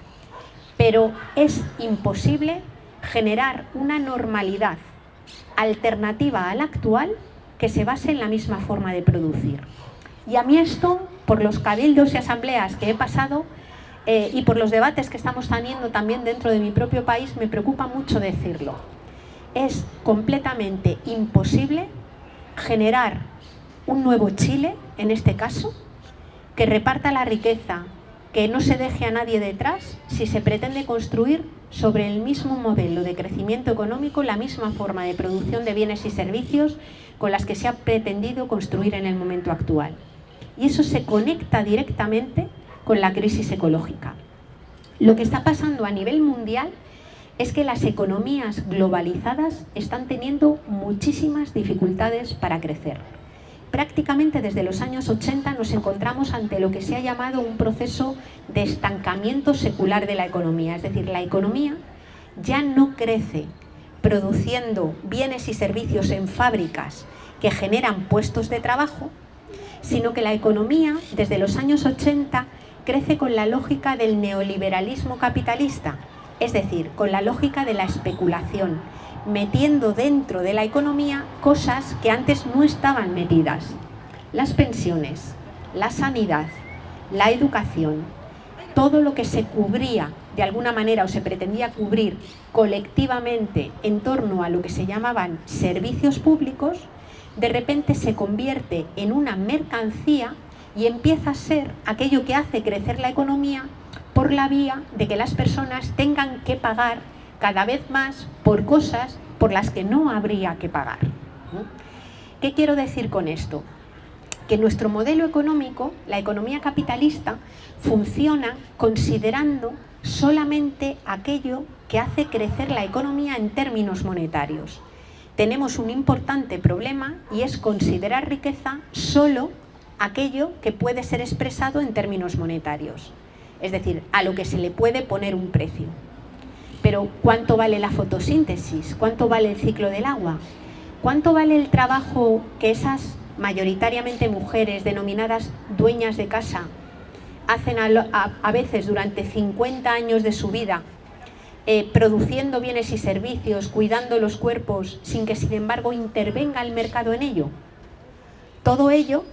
pero es imposible generar una normalidad alternativa a la actual que se base en la misma forma de producir. Y a mí esto, por los cabildos y asambleas que he pasado y por los debates que estamos teniendo también dentro de mi propio país, me preocupa mucho decirlo. Es completamente imposible generar un nuevo Chile, en este caso, que reparta la riqueza, que no se deje a nadie detrás, si se pretende construir sobre el mismo modelo de crecimiento económico, la misma forma de producción de bienes y servicios con las que se ha pretendido construir en el momento actual. Y eso se conecta directamente con la crisis ecológica. Lo que está pasando a nivel mundial es que las economías globalizadas están teniendo muchísimas dificultades para crecer. Prácticamente desde los años 80 nos encontramos ante lo que se ha llamado un proceso de estancamiento secular de la economía. Es decir, la economía ya no crece produciendo bienes y servicios en fábricas que generan puestos de trabajo, sino que la economía desde los años 80 crece con la lógica del neoliberalismo capitalista, es decir, con la lógica de la especulación, metiendo dentro de la economía cosas que antes no estaban metidas. Las pensiones, la sanidad, la educación, todo lo que se cubría de alguna manera o se pretendía cubrir colectivamente en torno a lo que se llamaban servicios públicos, de repente se convierte en una mercancía y empieza a ser aquello que hace crecer la economía por la vía de que las personas tengan que pagar cada vez más por cosas por las que no habría que pagar. ¿Qué quiero decir con esto? Que nuestro modelo económico, la economía capitalista, funciona considerando solamente aquello que hace crecer la economía en términos monetarios. Tenemos un importante problema y es considerar riqueza solo aquello que puede ser expresado en términos monetarios. es decir, a lo que se le puede poner un precio. Pero ¿cuánto vale la fotosíntesis? ¿Cuánto vale el ciclo del agua? ¿Cuánto vale el trabajo que esas mayoritariamente mujeres denominadas dueñas de casa hacen a veces durante 50 años de su vida, produciendo bienes y servicios, cuidando los cuerpos, sin que sin embargo intervenga el mercado en ello? Todo ello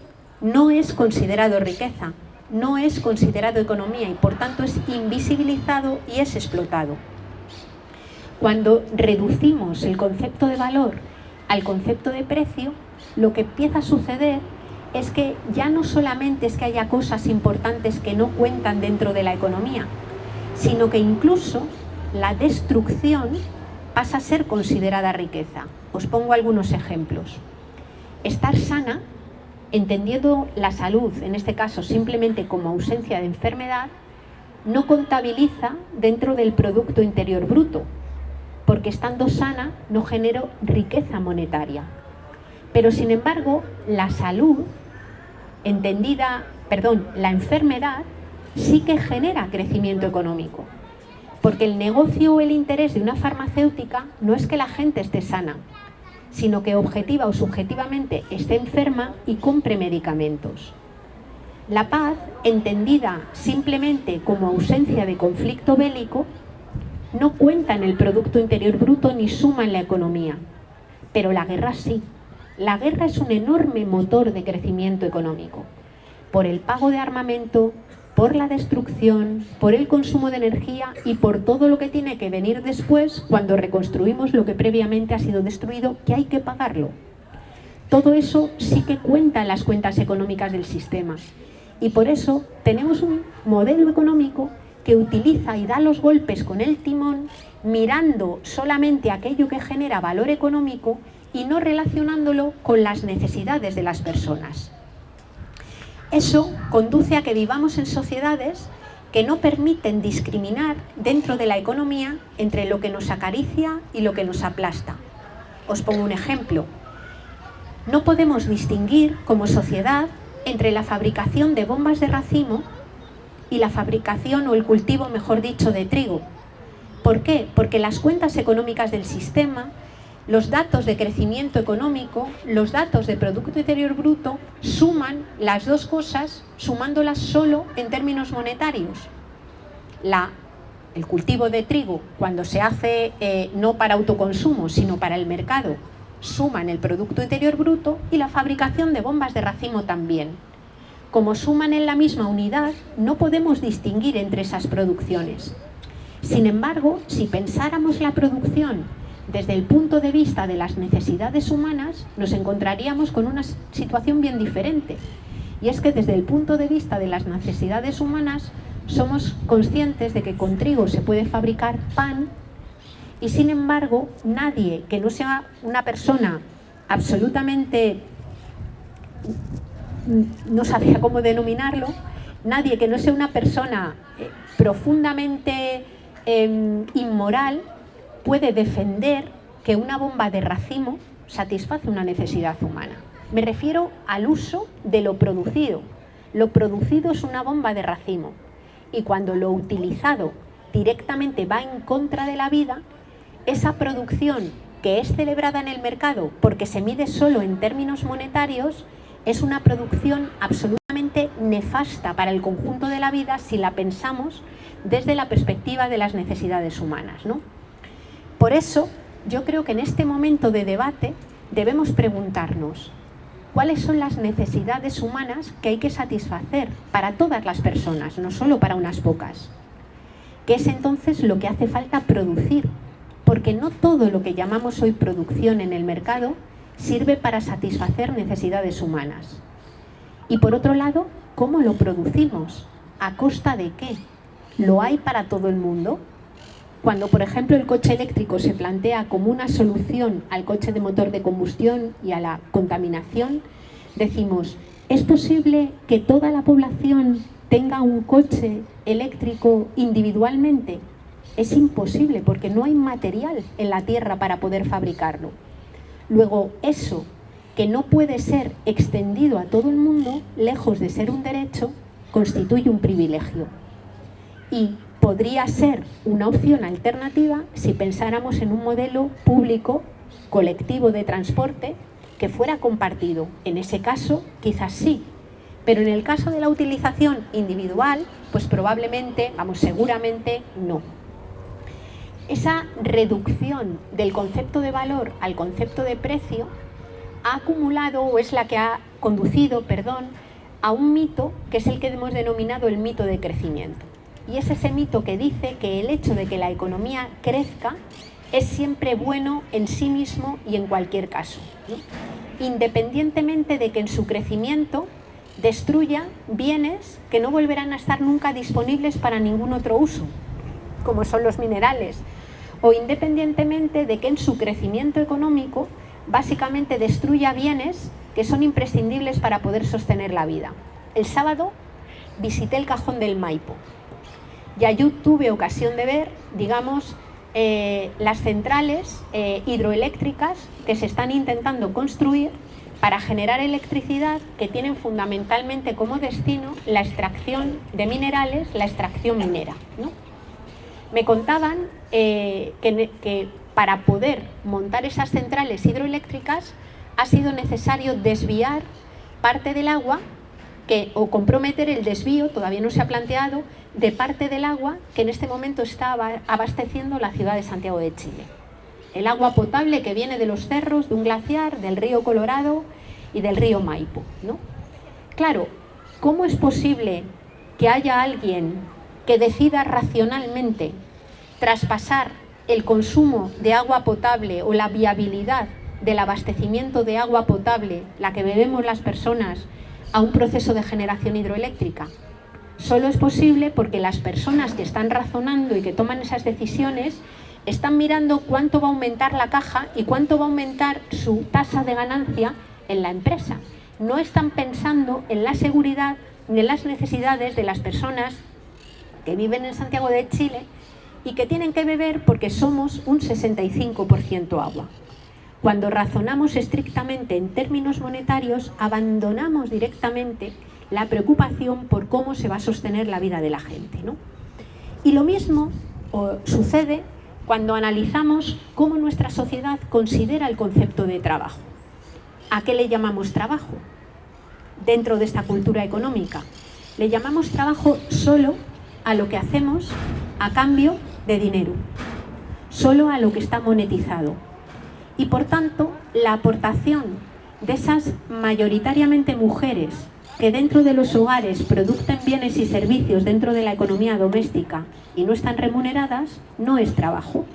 no es considerado riqueza, no es considerado economía y por tanto es invisibilizado y es explotado. Cuando reducimos el concepto de valor al concepto de precio, lo que empieza a suceder es que ya no solamente es que haya cosas importantes que no cuentan dentro de la economía, sino que incluso la destrucción pasa a ser considerada riqueza. Os pongo algunos ejemplos. Estar sana, entendiendo la salud, en este caso simplemente como ausencia de enfermedad, no contabiliza dentro del Producto Interior Bruto, porque estando sana no genero riqueza monetaria. Pero sin embargo, la enfermedad sí que genera crecimiento económico. Porque el negocio o el interés de una farmacéutica no es que la gente esté sana, sino que objetiva o subjetivamente esté enferma y compre medicamentos. La paz, entendida simplemente como ausencia de conflicto bélico, no cuenta en el Producto Interior Bruto ni suma en la economía. Pero la guerra sí. La guerra es un enorme motor de crecimiento económico. Por el pago de armamento, por la destrucción, por el consumo de energía y por todo lo que tiene que venir después cuando reconstruimos lo que previamente ha sido destruido, que hay que pagarlo. Todo eso sí que cuenta en las cuentas económicas del sistema. Y por eso tenemos un modelo económico que utiliza y da los golpes con el timón mirando solamente aquello que genera valor económico y no relacionándolo con las necesidades de las personas. Eso conduce a que vivamos en sociedades que no permiten discriminar dentro de la economía entre lo que nos acaricia y lo que nos aplasta. Os pongo un ejemplo. No podemos distinguir como sociedad entre la fabricación de bombas de racimo y la fabricación o el cultivo, mejor dicho, de trigo. ¿Por qué? Porque las cuentas económicas del sistema, los datos de crecimiento económico, los datos de Producto Interior Bruto, suman las dos cosas, sumándolas solo en términos monetarios. El cultivo de trigo, cuando se hace no para autoconsumo, sino para el mercado, suma en el Producto Interior Bruto, y la fabricación de bombas de racimo también. Como suman en la misma unidad, no podemos distinguir entre esas producciones. Sin embargo, si pensáramos la producción desde el punto de vista de las necesidades humanas, nos encontraríamos con una situación bien diferente. Y es que desde el punto de vista de las necesidades humanas, somos conscientes de que con trigo se puede fabricar pan, y sin embargo, nadie que no sea una persona absolutamente, no sabía cómo denominarlo, nadie que no sea una persona profundamente inmoral, puede defender que una bomba de racimo satisface una necesidad humana. Me refiero al uso de lo producido. Lo producido es una bomba de racimo, y cuando lo utilizado directamente va en contra de la vida, esa producción que es celebrada en el mercado porque se mide solo en términos monetarios, es una producción absolutamente nefasta para el conjunto de la vida si la pensamos desde la perspectiva de las necesidades humanas, ¿no? Por eso, yo creo que en este momento de debate debemos preguntarnos cuáles son las necesidades humanas que hay que satisfacer para todas las personas, no solo para unas pocas. ¿Qué es entonces lo que hace falta producir? Porque no todo lo que llamamos hoy producción en el mercado sirve para satisfacer necesidades humanas. Y por otro lado, ¿cómo lo producimos? ¿A costa de qué? ¿Lo hay para todo el mundo? Cuando, por ejemplo, el coche eléctrico se plantea como una solución al coche de motor de combustión y a la contaminación, decimos, ¿es posible que toda la población tenga un coche eléctrico individualmente? Es imposible, porque no hay material en la tierra para poder fabricarlo. Luego, eso que no puede ser extendido a todo el mundo, lejos de ser un derecho, constituye un privilegio. y podría ser una opción alternativa si pensáramos en un modelo público colectivo de transporte que fuera compartido. En ese caso, quizás sí, pero en el caso de la utilización individual, pues probablemente, seguramente no. Esa reducción del concepto de valor al concepto de precio ha acumulado, o es la que ha conducido, a un mito que es el que hemos denominado el mito de crecimiento. Y es ese mito que dice que el hecho de que la economía crezca es siempre bueno en sí mismo y en cualquier caso, ¿no? Independientemente de que en su crecimiento destruya bienes que no volverán a estar nunca disponibles para ningún otro uso, como son los minerales, o independientemente de que en su crecimiento económico básicamente destruya bienes que son imprescindibles para poder sostener la vida. El sábado visité el Cajón del Maipo y allí tuve ocasión de ver, las centrales hidroeléctricas que se están intentando construir para generar electricidad, que tienen fundamentalmente como destino la extracción de minerales, la extracción minera, ¿no? Me contaban que para poder montar esas centrales hidroeléctricas ha sido necesario desviar parte del agua o comprometer el desvío, todavía no se ha planteado, de parte del agua que en este momento está abasteciendo la ciudad de Santiago de Chile. El agua potable que viene de los cerros, de un glaciar, del río Colorado y del río Maipo, ¿no? Claro, ¿cómo es posible que haya alguien que decida racionalmente traspasar el consumo de agua potable o la viabilidad del abastecimiento de agua potable, la que bebemos las personas, a un proceso de generación hidroeléctrica? Solo es posible porque las personas que están razonando y que toman esas decisiones están mirando cuánto va a aumentar la caja y cuánto va a aumentar su tasa de ganancia en la empresa. No están pensando en la seguridad ni en las necesidades de las personas que viven en Santiago de Chile y que tienen que beber porque somos un 65% agua. Cuando razonamos estrictamente en términos monetarios, abandonamos directamente la preocupación por cómo se va a sostener la vida de la gente, ¿no? Y lo mismo sucede cuando analizamos cómo nuestra sociedad considera el concepto de trabajo. ¿A qué le llamamos trabajo dentro de esta cultura económica? Le llamamos trabajo solo a lo que hacemos a cambio de dinero, solo a lo que está monetizado. Y por tanto, la aportación de esas mayoritariamente mujeres que dentro de los hogares producen bienes y servicios dentro de la economía doméstica y no están remuneradas, no es trabajo.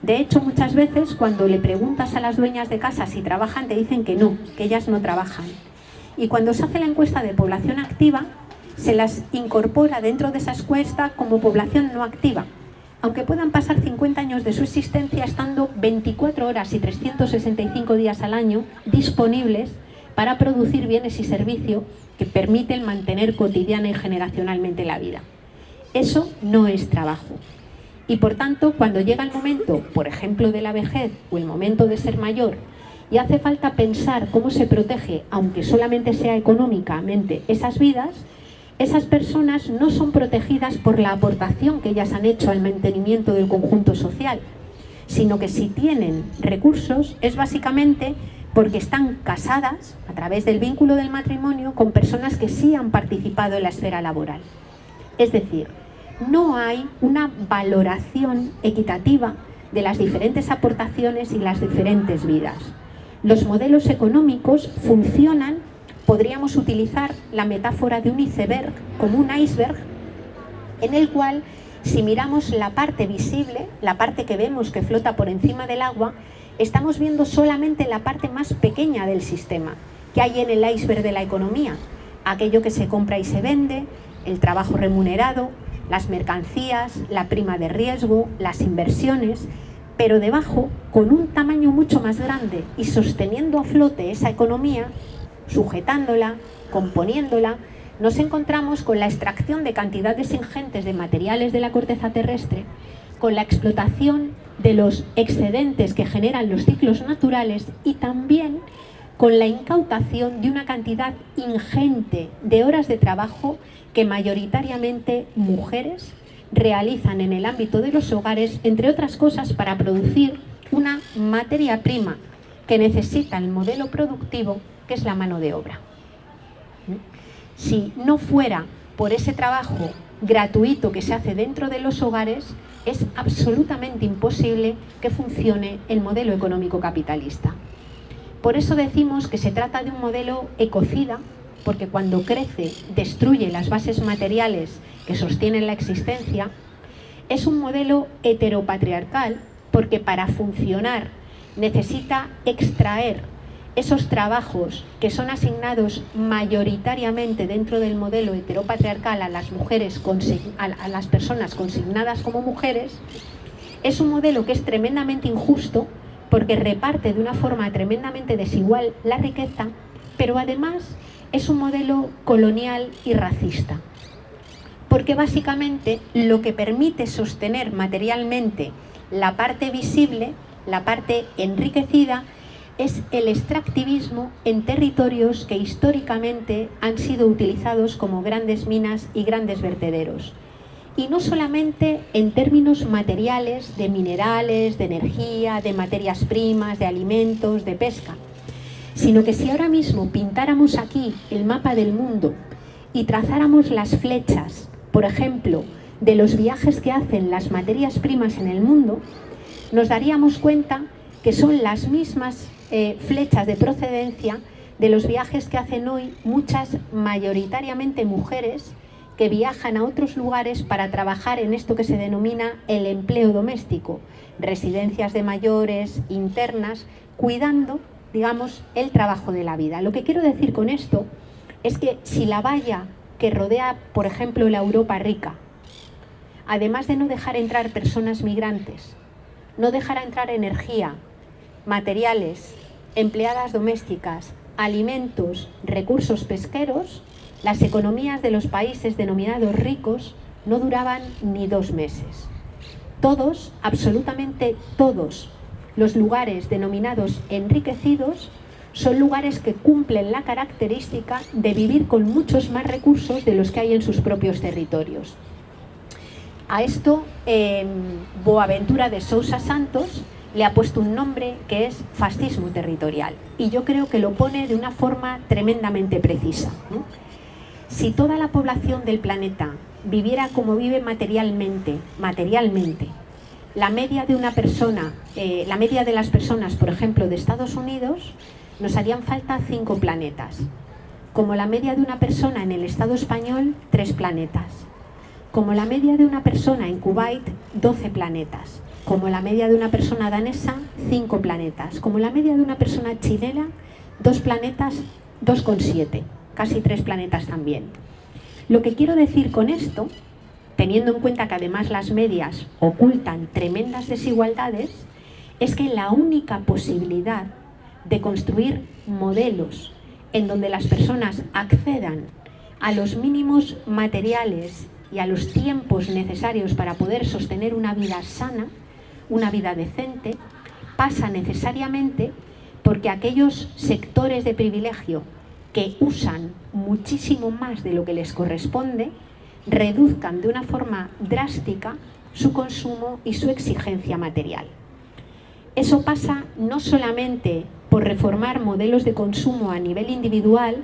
De hecho, muchas veces cuando le preguntas a las dueñas de casa si trabajan, te dicen que no, que ellas no trabajan. Y cuando se hace la encuesta de población activa, se las incorpora dentro de esa encuesta como población no activa, aunque puedan pasar 50 años de su existencia estando 24 horas y 365 días al año disponibles para producir bienes y servicios que permiten mantener cotidiana y generacionalmente la vida. Eso no es trabajo. Y por tanto, cuando llega el momento, por ejemplo, de la vejez o el momento de ser mayor, y hace falta pensar cómo se protege, aunque solamente sea económicamente, esas vidas, esas personas no son protegidas por la aportación que ellas han hecho al mantenimiento del conjunto social, sino que si tienen recursos es básicamente porque están casadas a través del vínculo del matrimonio con personas que sí han participado en la esfera laboral. Es decir, no hay una valoración equitativa de las diferentes aportaciones y las diferentes vidas. Los modelos económicos funcionan, podríamos utilizar la metáfora de un iceberg como un iceberg, en el cual si miramos la parte visible, la parte que vemos que flota por encima del agua, estamos viendo solamente la parte más pequeña del sistema que hay en el iceberg de la economía, aquello que se compra y se vende, el trabajo remunerado, las mercancías, la prima de riesgo, las inversiones, pero debajo, con un tamaño mucho más grande y sosteniendo a flote esa economía, sujetándola, componiéndola, nos encontramos con la extracción de cantidades ingentes de materiales de la corteza terrestre, con la explotación de los excedentes que generan los ciclos naturales y también con la incautación de una cantidad ingente de horas de trabajo que mayoritariamente mujeres realizan en el ámbito de los hogares, entre otras cosas, para producir una materia prima que necesita el modelo productivo, que es la mano de obra. Si no fuera por ese trabajo gratuito que se hace dentro de los hogares, es absolutamente imposible que funcione el modelo económico capitalista. Por eso decimos que se trata de un modelo ecocida, porque cuando crece destruye las bases materiales que sostienen la existencia. Es un modelo heteropatriarcal, porque para funcionar necesita extraer esos trabajos que son asignados mayoritariamente dentro del modelo heteropatriarcal a las mujeres, a las personas consignadas como mujeres. Es un modelo que es tremendamente injusto porque reparte de una forma tremendamente desigual la riqueza, pero además es un modelo colonial y racista, porque básicamente lo que permite sostener materialmente la parte visible, la parte enriquecida, es el extractivismo en territorios que históricamente han sido utilizados como grandes minas y grandes vertederos. Y no solamente en términos materiales, de minerales, de energía, de materias primas, de alimentos, de pesca, sino que si ahora mismo pintáramos aquí el mapa del mundo y trazáramos las flechas, por ejemplo, de los viajes que hacen las materias primas en el mundo, nos daríamos cuenta que son las mismas flechas de procedencia de los viajes que hacen hoy muchas, mayoritariamente mujeres, que viajan a otros lugares para trabajar en esto que se denomina el empleo doméstico, residencias de mayores, internas, cuidando, digamos, el trabajo de la vida. Lo que quiero decir con esto es que si la valla que rodea, por ejemplo, la Europa rica, además de no dejar entrar personas migrantes, no dejará entrar energía, materiales, empleadas domésticas, alimentos, recursos pesqueros, las economías de los países denominados ricos no duraban ni 2 meses. Todos, absolutamente todos, los lugares denominados enriquecidos son lugares que cumplen la característica de vivir con muchos más recursos de los que hay en sus propios territorios. A esto, Boaventura de Sousa Santos le ha puesto un nombre que es fascismo territorial, y yo creo que lo pone de una forma tremendamente precisa, ¿no? Si toda la población del planeta viviera como vive materialmente, la media de una persona, la media de las personas, por ejemplo, de Estados Unidos, nos harían falta 5 planetas. Como la media de una persona en el Estado español, 3 planetas. Como la media de una persona en Kuwait, 12 planetas. Como la media de una persona danesa, 5 planetas. Como la media de una persona chilena, 2 planetas, 2,7. Casi 3 planetas también. Lo que quiero decir con esto, teniendo en cuenta que además las medias ocultan tremendas desigualdades, es que la única posibilidad de construir modelos en donde las personas accedan a los mínimos materiales y a los tiempos necesarios para poder sostener una vida sana, una vida decente, pasa necesariamente porque aquellos sectores de privilegio que usan muchísimo más de lo que les corresponde, reduzcan de una forma drástica su consumo y su exigencia material. Eso pasa no solamente por reformar modelos de consumo a nivel individual,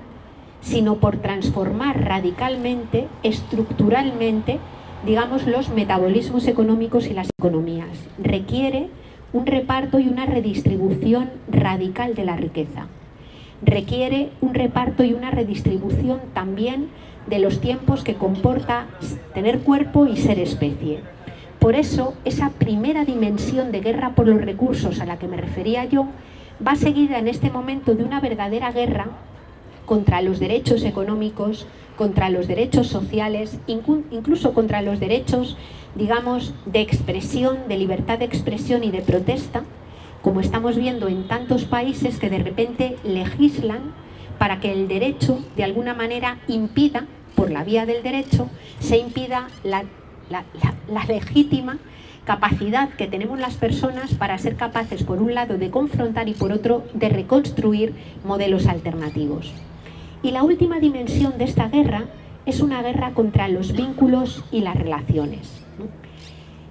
sino por transformar radicalmente, estructuralmente, digamos, los metabolismos económicos y las economías. Requiere un reparto y una redistribución radical de la riqueza. Requiere un reparto y una redistribución también de los tiempos que comporta tener cuerpo y ser especie. Por eso, esa primera dimensión de guerra por los recursos a la que me refería yo, va seguida en este momento de una verdadera guerra contra los derechos económicos, contra los derechos sociales, incluso contra los derechos, digamos, de expresión, de libertad de expresión y de protesta, como estamos viendo en tantos países que de repente legislan para que el derecho, de alguna manera, impida, por la vía del derecho, se impida la legítima capacidad que tenemos las personas para ser capaces, por un lado, de confrontar y por otro, de reconstruir modelos alternativos. Y la última dimensión de esta guerra es una guerra contra los vínculos y las relaciones, ¿no?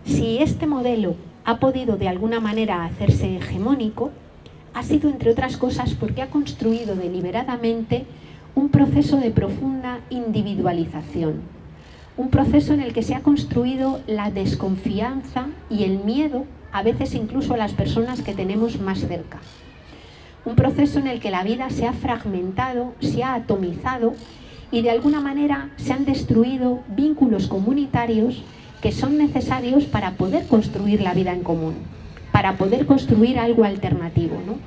Si este modelo ha podido de alguna manera hacerse hegemónico, ha sido, entre otras cosas, porque ha construido deliberadamente un proceso de profunda individualización, un proceso en el que se ha construido la desconfianza y el miedo, a veces incluso a las personas que tenemos más cerca. Un proceso en el que la vida se ha fragmentado, se ha atomizado y de alguna manera se han destruido vínculos comunitarios que son necesarios para poder construir la vida en común, para poder construir algo alternativo, ¿no?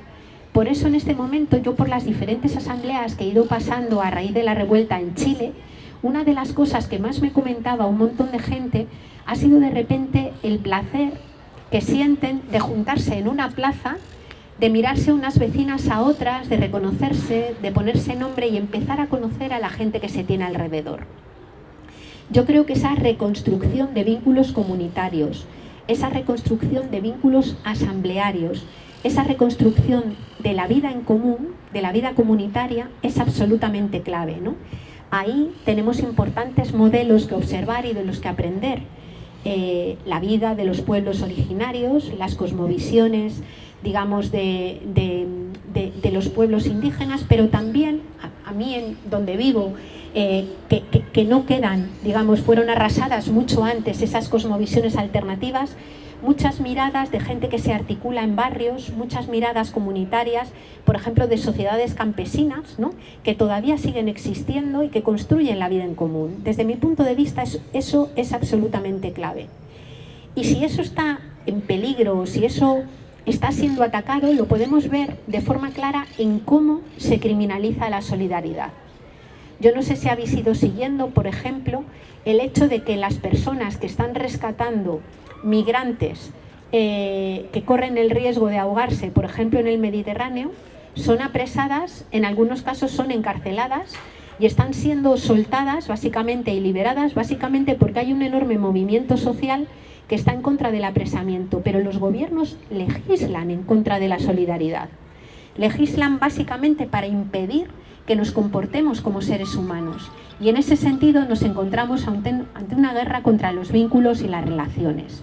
Por eso en este momento yo, por las diferentes asambleas que he ido pasando a raíz de la revuelta en Chile, una de las cosas que más me comentaba un montón de gente ha sido de repente el placer que sienten de juntarse en una plaza, de mirarse unas vecinas a otras, de reconocerse, de ponerse nombre y empezar a conocer a la gente que se tiene alrededor. Yo creo que esa reconstrucción de vínculos comunitarios, esa reconstrucción de vínculos asamblearios, esa reconstrucción de la vida en común, de la vida comunitaria, es absolutamente clave, ¿no? Ahí tenemos importantes modelos que observar y de los que aprender. La vida de los pueblos originarios, las cosmovisiones, digamos, de los pueblos indígenas, pero también, a mí en donde vivo, que no quedan, digamos, fueron arrasadas mucho antes esas cosmovisiones alternativas, muchas miradas de gente que se articula en barrios, muchas miradas comunitarias, por ejemplo, de sociedades campesinas, ¿no?, que todavía siguen existiendo y que construyen la vida en común. Desde mi punto de vista, eso es absolutamente clave. Y si eso está en peligro, si eso está siendo atacado, lo podemos ver de forma clara en cómo se criminaliza la solidaridad. Yo no sé si habéis ido siguiendo, por ejemplo, el hecho de que las personas que están rescatando migrantes que corren el riesgo de ahogarse, por ejemplo, en el Mediterráneo, son apresadas, en algunos casos son encarceladas y están siendo soltadas básicamente y liberadas básicamente porque hay un enorme movimiento social que está en contra del apresamiento, pero los gobiernos legislan en contra de la solidaridad. Legislan básicamente para impedir que nos comportemos como seres humanos. Y en ese sentido nos encontramos ante una guerra contra los vínculos y las relaciones.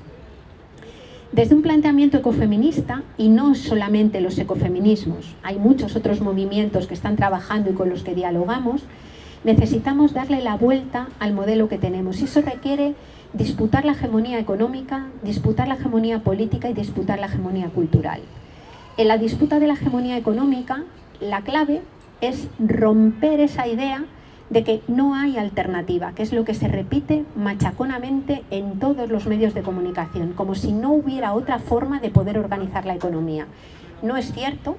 Desde un planteamiento ecofeminista, y no solamente los ecofeminismos, hay muchos otros movimientos que están trabajando y con los que dialogamos, necesitamos darle la vuelta al modelo que tenemos. Y eso requiere disputar la hegemonía económica, disputar la hegemonía política y disputar la hegemonía cultural. En la disputa de la hegemonía económica, la clave es romper esa idea de que no hay alternativa, que es lo que se repite machaconamente en todos los medios de comunicación, como si no hubiera otra forma de poder organizar la economía. No es cierto,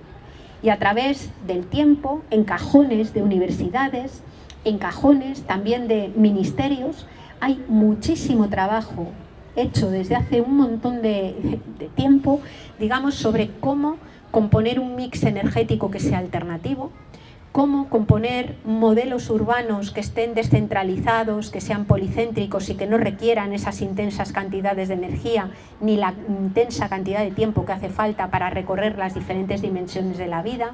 y a través del tiempo, en cajones de universidades, en cajones también de ministerios, hay muchísimo trabajo hecho desde hace un montón de tiempo, digamos, sobre cómo componer un mix energético que sea alternativo, cómo componer modelos urbanos que estén descentralizados, que sean policéntricos y que no requieran esas intensas cantidades de energía ni la intensa cantidad de tiempo que hace falta para recorrer las diferentes dimensiones de la vida.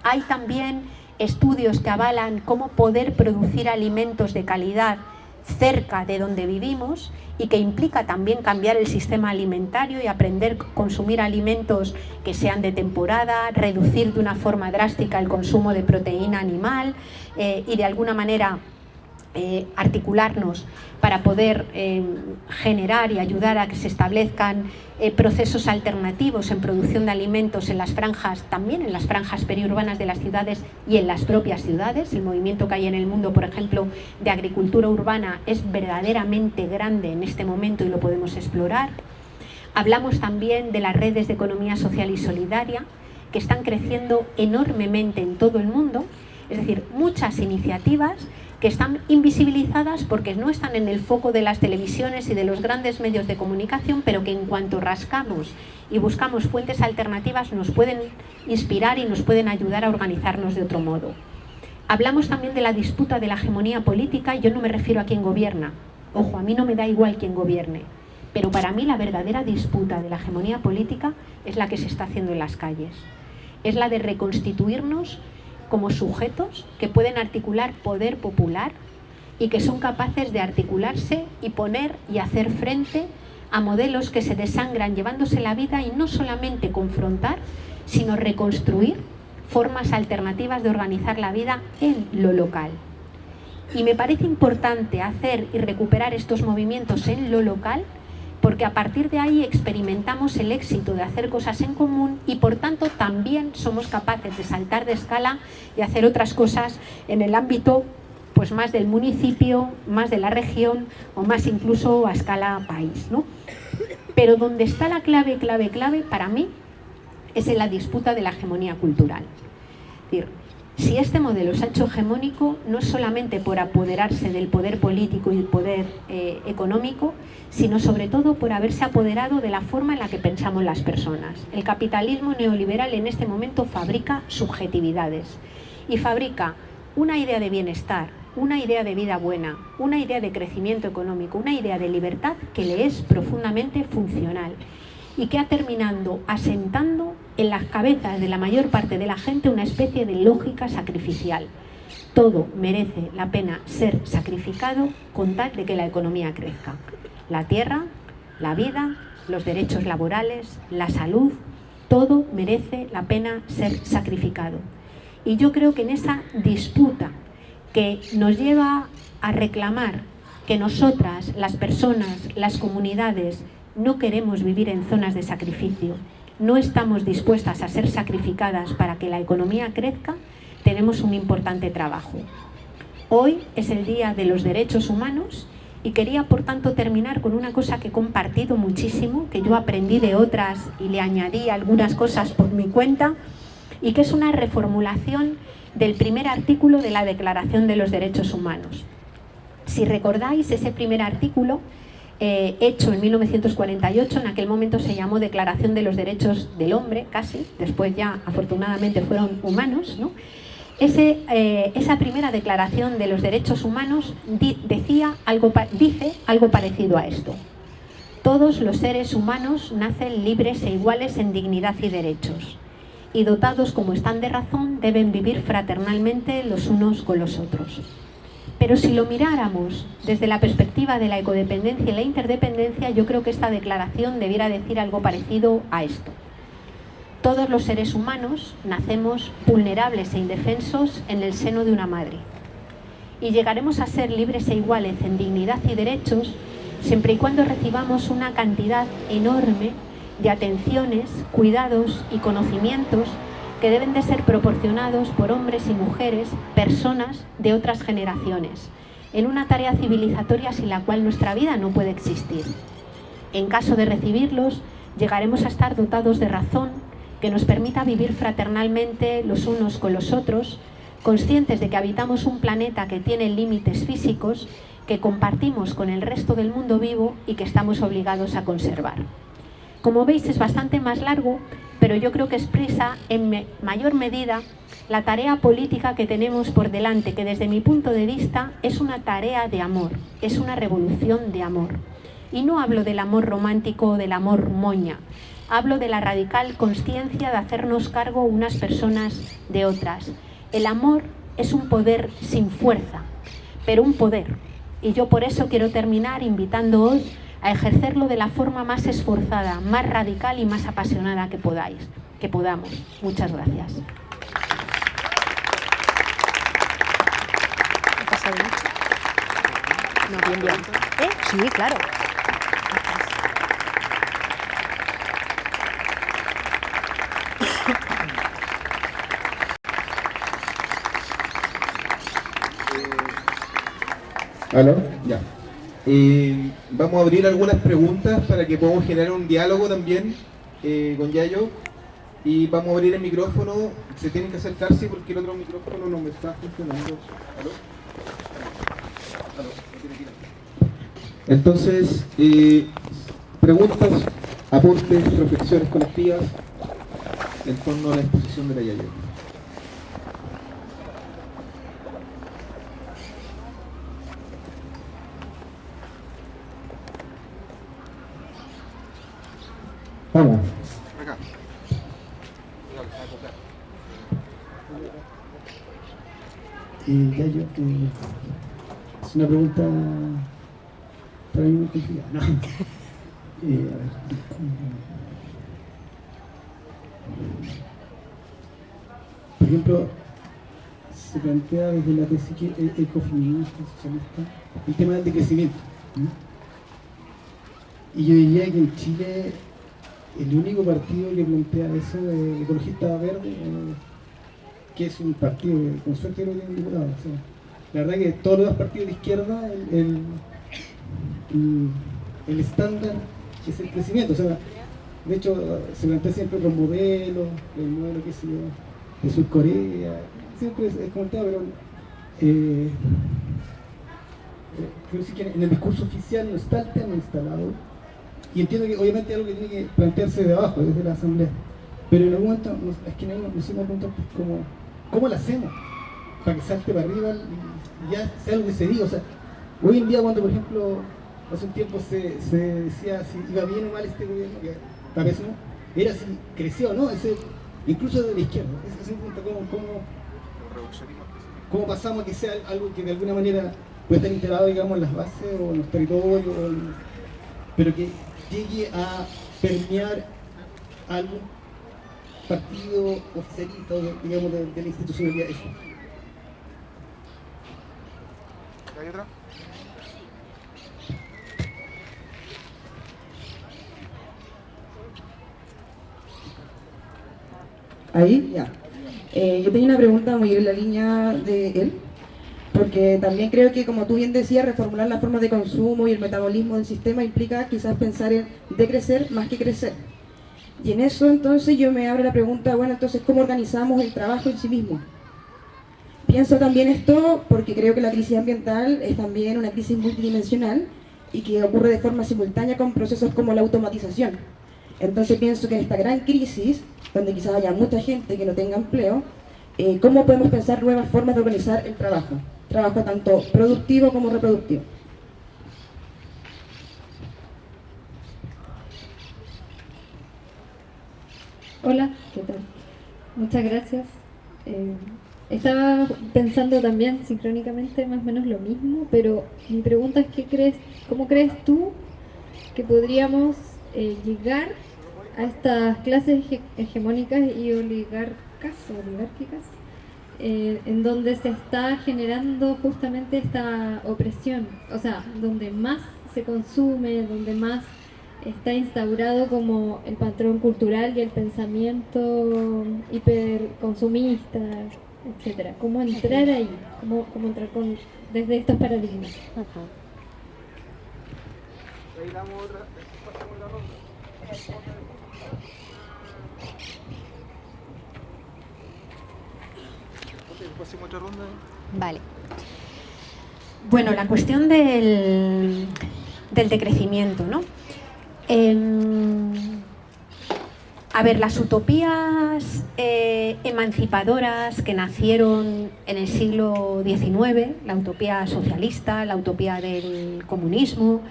Hay también estudios que avalan cómo poder producir alimentos de calidad cerca de donde vivimos y que implica también cambiar el sistema alimentario y aprender a consumir alimentos que sean de temporada, reducir de una forma drástica el consumo de proteína animal y de alguna manera articularnos para poder generar y ayudar a que se establezcan procesos alternativos en producción de alimentos en las franjas, también en las franjas periurbanas de las ciudades y en las propias ciudades. El movimiento que hay en el mundo, por ejemplo, de agricultura urbana es verdaderamente grande en este momento y lo podemos explorar. Hablamos también de las redes de economía social y solidaria que están creciendo enormemente en todo el mundo, es decir, muchas iniciativas que están invisibilizadas porque no están en el foco de las televisiones y de los grandes medios de comunicación, pero que en cuanto rascamos y buscamos fuentes alternativas nos pueden inspirar y nos pueden ayudar a organizarnos de otro modo. Hablamos también de la disputa de la hegemonía política, y yo no me refiero a quién gobierna. Ojo, a mí no me da igual quién gobierne, pero para mí la verdadera disputa de la hegemonía política es la que se está haciendo en las calles. Es la de reconstituirnos como sujetos que pueden articular poder popular y que son capaces de articularse y poner y hacer frente a modelos que se desangran llevándose la vida y no solamente confrontar, sino reconstruir formas alternativas de organizar la vida en lo local. Y me parece importante hacer y recuperar estos movimientos en lo local porque a partir de ahí experimentamos el éxito de hacer cosas en común y por tanto también somos capaces de saltar de escala y hacer otras cosas en el ámbito pues más del municipio, más de la región o más incluso a escala país, ¿no? Pero donde está la clave para mí es en la disputa de la hegemonía cultural. Es decir, si este modelo se ha hecho hegemónico no es solamente por apoderarse del poder político y el poder económico, sino sobre todo por haberse apoderado de la forma en la que pensamos las personas. El capitalismo neoliberal en este momento fabrica subjetividades y fabrica una idea de bienestar, una idea de vida buena, una idea de crecimiento económico, una idea de libertad que le es profundamente funcional y que ha terminado asentando en las cabezas de la mayor parte de la gente una especie de lógica sacrificial. Todo merece la pena ser sacrificado con tal de que la economía crezca. La tierra, la vida, los derechos laborales, la salud, todo merece la pena ser sacrificado. Y yo creo que en esa disputa que nos lleva a reclamar que nosotras, las personas, las comunidades, no queremos vivir en zonas de sacrificio, no estamos dispuestas a ser sacrificadas para que la economía crezca, tenemos un importante trabajo. Hoy es el Día de los Derechos Humanos y quería, por tanto, terminar con una cosa que he compartido muchísimo, que yo aprendí de otras y le añadí algunas cosas por mi cuenta, y que es una reformulación del primer artículo de la Declaración de los Derechos Humanos. Si recordáis, ese primer artículo, hecho en 1948, en aquel momento se llamó Declaración de los Derechos del Hombre, casi, después ya afortunadamente fueron humanos, ¿no? Esa primera Declaración de los Derechos Humanos dice algo parecido a esto. Todos los seres humanos nacen libres e iguales en dignidad y derechos, y dotados como están de razón, deben vivir fraternalmente los unos con los otros. Pero si lo miráramos desde la perspectiva de la ecodependencia y la interdependencia, yo creo que esta declaración debiera decir algo parecido a esto. Todos los seres humanos nacemos vulnerables e indefensos en el seno de una madre. Y llegaremos a ser libres e iguales en dignidad y derechos siempre y cuando recibamos una cantidad enorme de atenciones, cuidados y conocimientos que deben de ser proporcionados por hombres y mujeres, personas de otras generaciones, en una tarea civilizatoria sin la cual nuestra vida no puede existir. En caso de recibirlos, llegaremos a estar dotados de razón que nos permita vivir fraternalmente los unos con los otros, conscientes de que habitamos un planeta que tiene límites físicos, que compartimos con el resto del mundo vivo y que estamos obligados a conservar. Como veis, es bastante más largo, pero yo creo que expresa en mayor medida la tarea política que tenemos por delante, que desde mi punto de vista es una tarea de amor, es una revolución de amor. Y no hablo del amor romántico o del amor moña, hablo de la radical consciencia de hacernos cargo unas personas de otras. El amor es un poder sin fuerza, pero un poder. Y yo por eso quiero terminar invitándoos a ejercerlo de la forma más esforzada, más radical y más apasionada que podamos. Muchas gracias. No, bien. Sí, claro. ¿Aló? Ya. Vamos a abrir algunas preguntas para que podamos generar un diálogo también con Yayo. Y vamos a abrir el micrófono. Se tienen que acercarse porque el otro micrófono no me está funcionando. ¿Aló? ¿Aló? Entonces, preguntas, aportes, reflexiones colectivas en torno a la exposición de la Yayo. Vamos. Acá. Yayo, Es una pregunta para mí muy complicada. No. A ver. Por ejemplo, se plantea desde la tesis ecofeminista, socialista, el tema del decrecimiento. Y yo diría que en Chile el único partido que plantea eso es Ecologista Verde, que es un partido que con suerte no tiene un diputado. O sea, la verdad que todos los partidos de izquierda, el estándar es el crecimiento. O sea, de hecho, se plantea siempre los modelos, el modelo que se de Sur Corea, siempre es como el tema, pero creo que en el discurso oficial no está el tema instalado. Y entiendo que obviamente es algo que tiene que plantearse de abajo, desde la asamblea. Pero en algún momento es que nos hicimos preguntar ¿cómo lo hacemos? Para que salte para arriba y ya sea algo que se diga. O sea, hoy en día cuando por ejemplo hace un tiempo se decía si iba bien o mal este gobierno, que tal vez no, era si crecía o no, incluso de la izquierda. Esa es una pregunta, ¿cómo pasamos a que sea algo que de alguna manera puede estar integrado, digamos, en las bases o en los territorios, pero que llegue a permear algún partido oficialista, digamos, de la institucionalidad? Eso. ¿Hay otra? Ahí, ya. Yo tenía una pregunta muy en la línea de él, porque también creo que, como tú bien decías, reformular la forma de consumo y el metabolismo del sistema implica quizás pensar en decrecer más que crecer. Y en eso entonces yo me abro la pregunta, bueno, entonces, ¿cómo organizamos el trabajo en sí mismo? Pienso también esto porque creo que la crisis ambiental es también una crisis multidimensional y que ocurre de forma simultánea con procesos como la automatización. Entonces pienso que en esta gran crisis, donde quizás haya mucha gente que no tenga empleo, ¿cómo podemos pensar nuevas formas de organizar el trabajo? Trabajo tanto productivo como reproductivo. Hola, ¿qué tal? Muchas gracias. Estaba pensando también sincrónicamente más o menos lo mismo, pero mi pregunta es ¿cómo crees tú que podríamos llegar a estas clases hegemónicas y oligárquicas, en donde se está generando justamente esta opresión? O sea, donde más se consume, donde más está instaurado como el patrón cultural y el pensamiento hiperconsumista, etcétera. ¿Cómo entrar ahí? ¿Cómo entrar desde estos paradigmas? Ahí damos otra, pasamos la ronda. Pasemos otra ronda. Vale. Bueno, la cuestión del decrecimiento, ¿no? A ver, las utopías emancipadoras que nacieron en el siglo XIX, la utopía socialista, la utopía del comunismo,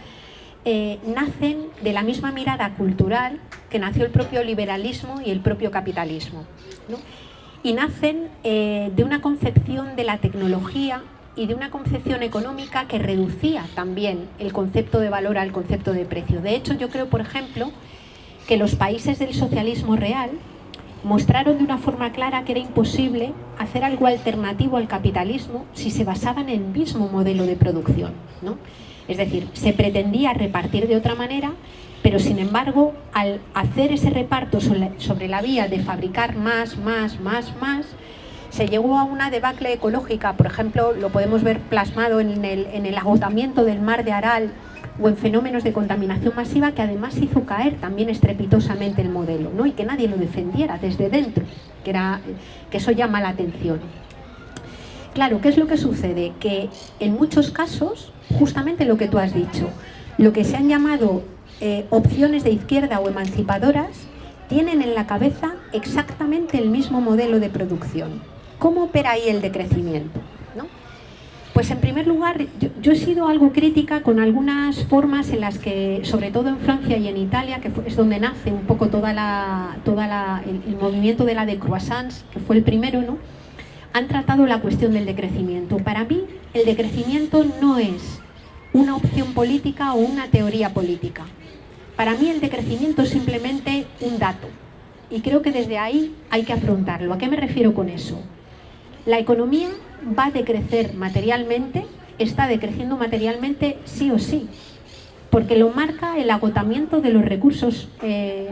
nacen de la misma mirada cultural que nació el propio liberalismo y el propio capitalismo, ¿no? Y nacen de una concepción de la tecnología y de una concepción económica que reducía también el concepto de valor al concepto de precio. De hecho, yo creo, por ejemplo, que los países del socialismo real mostraron de una forma clara que era imposible hacer algo alternativo al capitalismo si se basaban en el mismo modelo de producción, ¿no? Es decir, se pretendía repartir de otra manera, pero sin embargo, al hacer ese reparto sobre la vía de fabricar más, se llegó a una debacle ecológica. Por ejemplo, lo podemos ver plasmado en el agotamiento del mar de Aral o en fenómenos de contaminación masiva, que además hizo caer también estrepitosamente el modelo, ¿no? Y que nadie lo defendiera desde dentro, que eso llama la atención. Claro, ¿qué es lo que sucede? Que en muchos casos, justamente lo que tú has dicho, lo que se han llamado opciones de izquierda o emancipadoras, tienen en la cabeza exactamente el mismo modelo de producción. ¿Cómo opera ahí el decrecimiento, ¿no? Pues en primer lugar, yo he sido algo crítica con algunas formas en las que, sobre todo en Francia y en Italia, que es donde nace un poco el movimiento de la de croissants, que fue el primero, ¿no? Han tratado la cuestión del decrecimiento. Para mí, el decrecimiento no es una opción política o una teoría política. Para mí el decrecimiento es simplemente un dato y creo que desde ahí hay que afrontarlo. ¿A qué me refiero con eso? La economía va a decrecer materialmente, está decreciendo materialmente sí o sí, porque lo marca el agotamiento de los recursos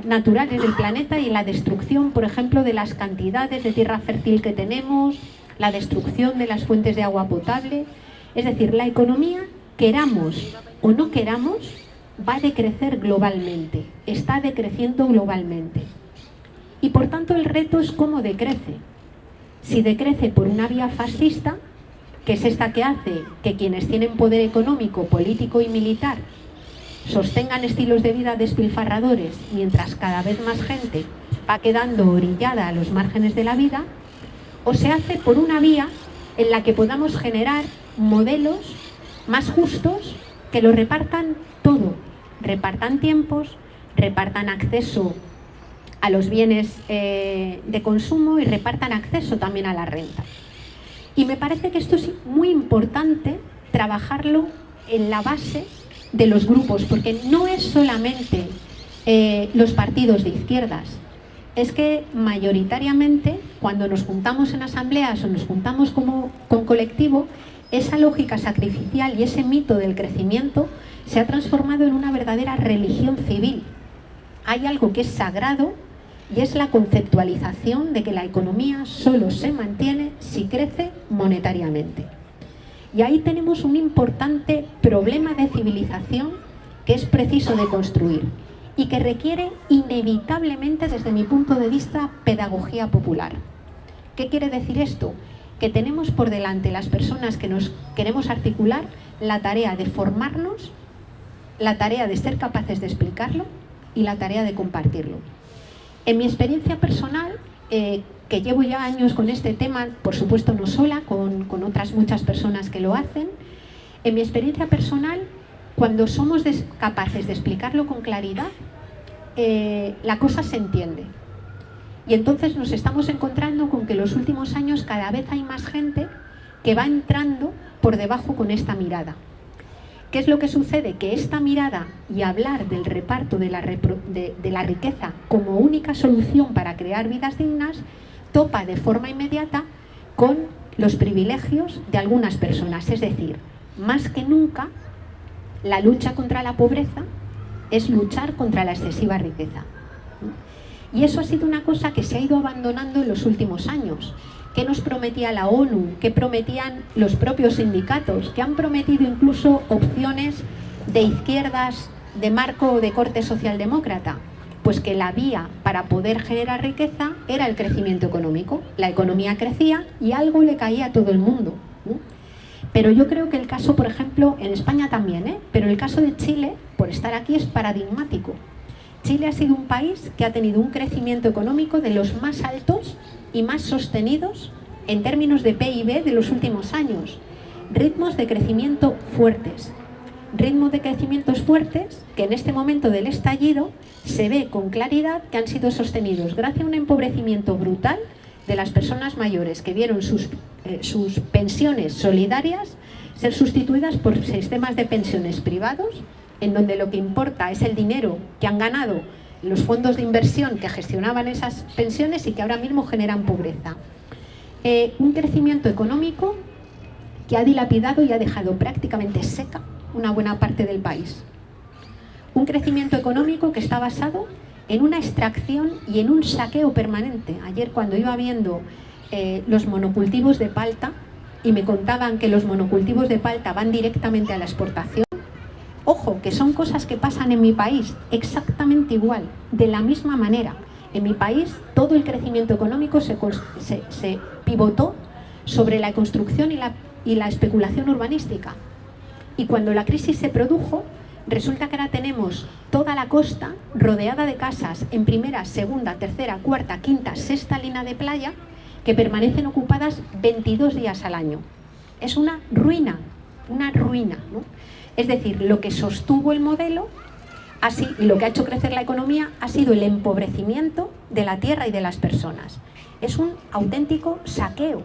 naturales del planeta y la destrucción, por ejemplo, de las cantidades de tierra fértil que tenemos, la destrucción de las fuentes de agua potable. Es decir, la economía, queramos o no queramos, va a decrecer globalmente, está decreciendo globalmente. Y por tanto el reto es cómo decrece. Si decrece por una vía fascista, que es esta que hace que quienes tienen poder económico, político y militar sostengan estilos de vida despilfarradores, mientras cada vez más gente va quedando orillada a los márgenes de la vida, o se hace por una vía en la que podamos generar modelos más justos que lo repartan todo, repartan tiempos, repartan acceso a los bienes de consumo y repartan acceso también a la renta. Y me parece que esto es muy importante trabajarlo en la base de los grupos, porque no es solamente los partidos de izquierdas, es que mayoritariamente cuando nos juntamos en asambleas o nos juntamos con colectivo, esa lógica sacrificial y ese mito del crecimiento se ha transformado en una verdadera religión civil. Hay algo que es sagrado y es la conceptualización de que la economía solo se mantiene si crece monetariamente. Y ahí tenemos un importante problema de civilización que es preciso de construir y que requiere inevitablemente, desde mi punto de vista, pedagogía popular. ¿Qué quiere decir esto? Que tenemos por delante las personas que nos queremos articular la tarea de formarnos, la tarea de ser capaces de explicarlo y la tarea de compartirlo. En mi experiencia personal, que llevo ya años con este tema, por supuesto no sola, con otras muchas personas que lo hacen, en mi experiencia personal, cuando somos capaces de explicarlo con claridad, la cosa se entiende. Y entonces nos estamos encontrando con que en los últimos años cada vez hay más gente que va entrando por debajo con esta mirada. ¿Qué es lo que sucede? Que esta mirada y hablar del reparto de la riqueza como única solución para crear vidas dignas topa de forma inmediata con los privilegios de algunas personas. Es decir, más que nunca, la lucha contra la pobreza es luchar contra la excesiva riqueza. Y eso ha sido una cosa que se ha ido abandonando en los últimos años. ¿Qué nos prometía la ONU? ¿Qué prometían los propios sindicatos? ¿Qué han prometido incluso opciones de izquierdas de marco o de corte socialdemócrata? Pues que la vía para poder generar riqueza era el crecimiento económico. La economía crecía y algo le caía a todo el mundo, ¿no? Pero yo creo que el caso, por ejemplo, en España también, pero el caso de Chile, por estar aquí, es paradigmático. Chile ha sido un país que ha tenido un crecimiento económico de los más altos y más sostenidos en términos de PIB de los últimos años. Ritmos de crecimiento fuertes. Ritmos de crecimientos fuertes que en este momento del estallido se ve con claridad que han sido sostenidos gracias a un empobrecimiento brutal de las personas mayores que vieron sus pensiones solidarias ser sustituidas por sistemas de pensiones privados, en donde lo que importa es el dinero que han ganado los fondos de inversión que gestionaban esas pensiones y que ahora mismo generan pobreza. Un crecimiento económico que ha dilapidado y ha dejado prácticamente seca una buena parte del país. Un crecimiento económico que está basado en una extracción y en un saqueo permanente. Ayer, cuando iba viendo los monocultivos de palta y me contaban que los monocultivos de palta van directamente a la exportación, ojo, que son cosas que pasan en mi país exactamente igual, de la misma manera. En mi país todo el crecimiento económico se pivotó sobre la construcción y la especulación urbanística. Y cuando la crisis se produjo, resulta que ahora tenemos toda la costa rodeada de casas en primera, segunda, tercera, cuarta, quinta, sexta línea de playa que permanecen ocupadas 22 días al año. Es una ruina, ¿no? Es decir, lo que sostuvo el modelo y lo que ha hecho crecer la economía ha sido el empobrecimiento de la tierra y de las personas. Es un auténtico saqueo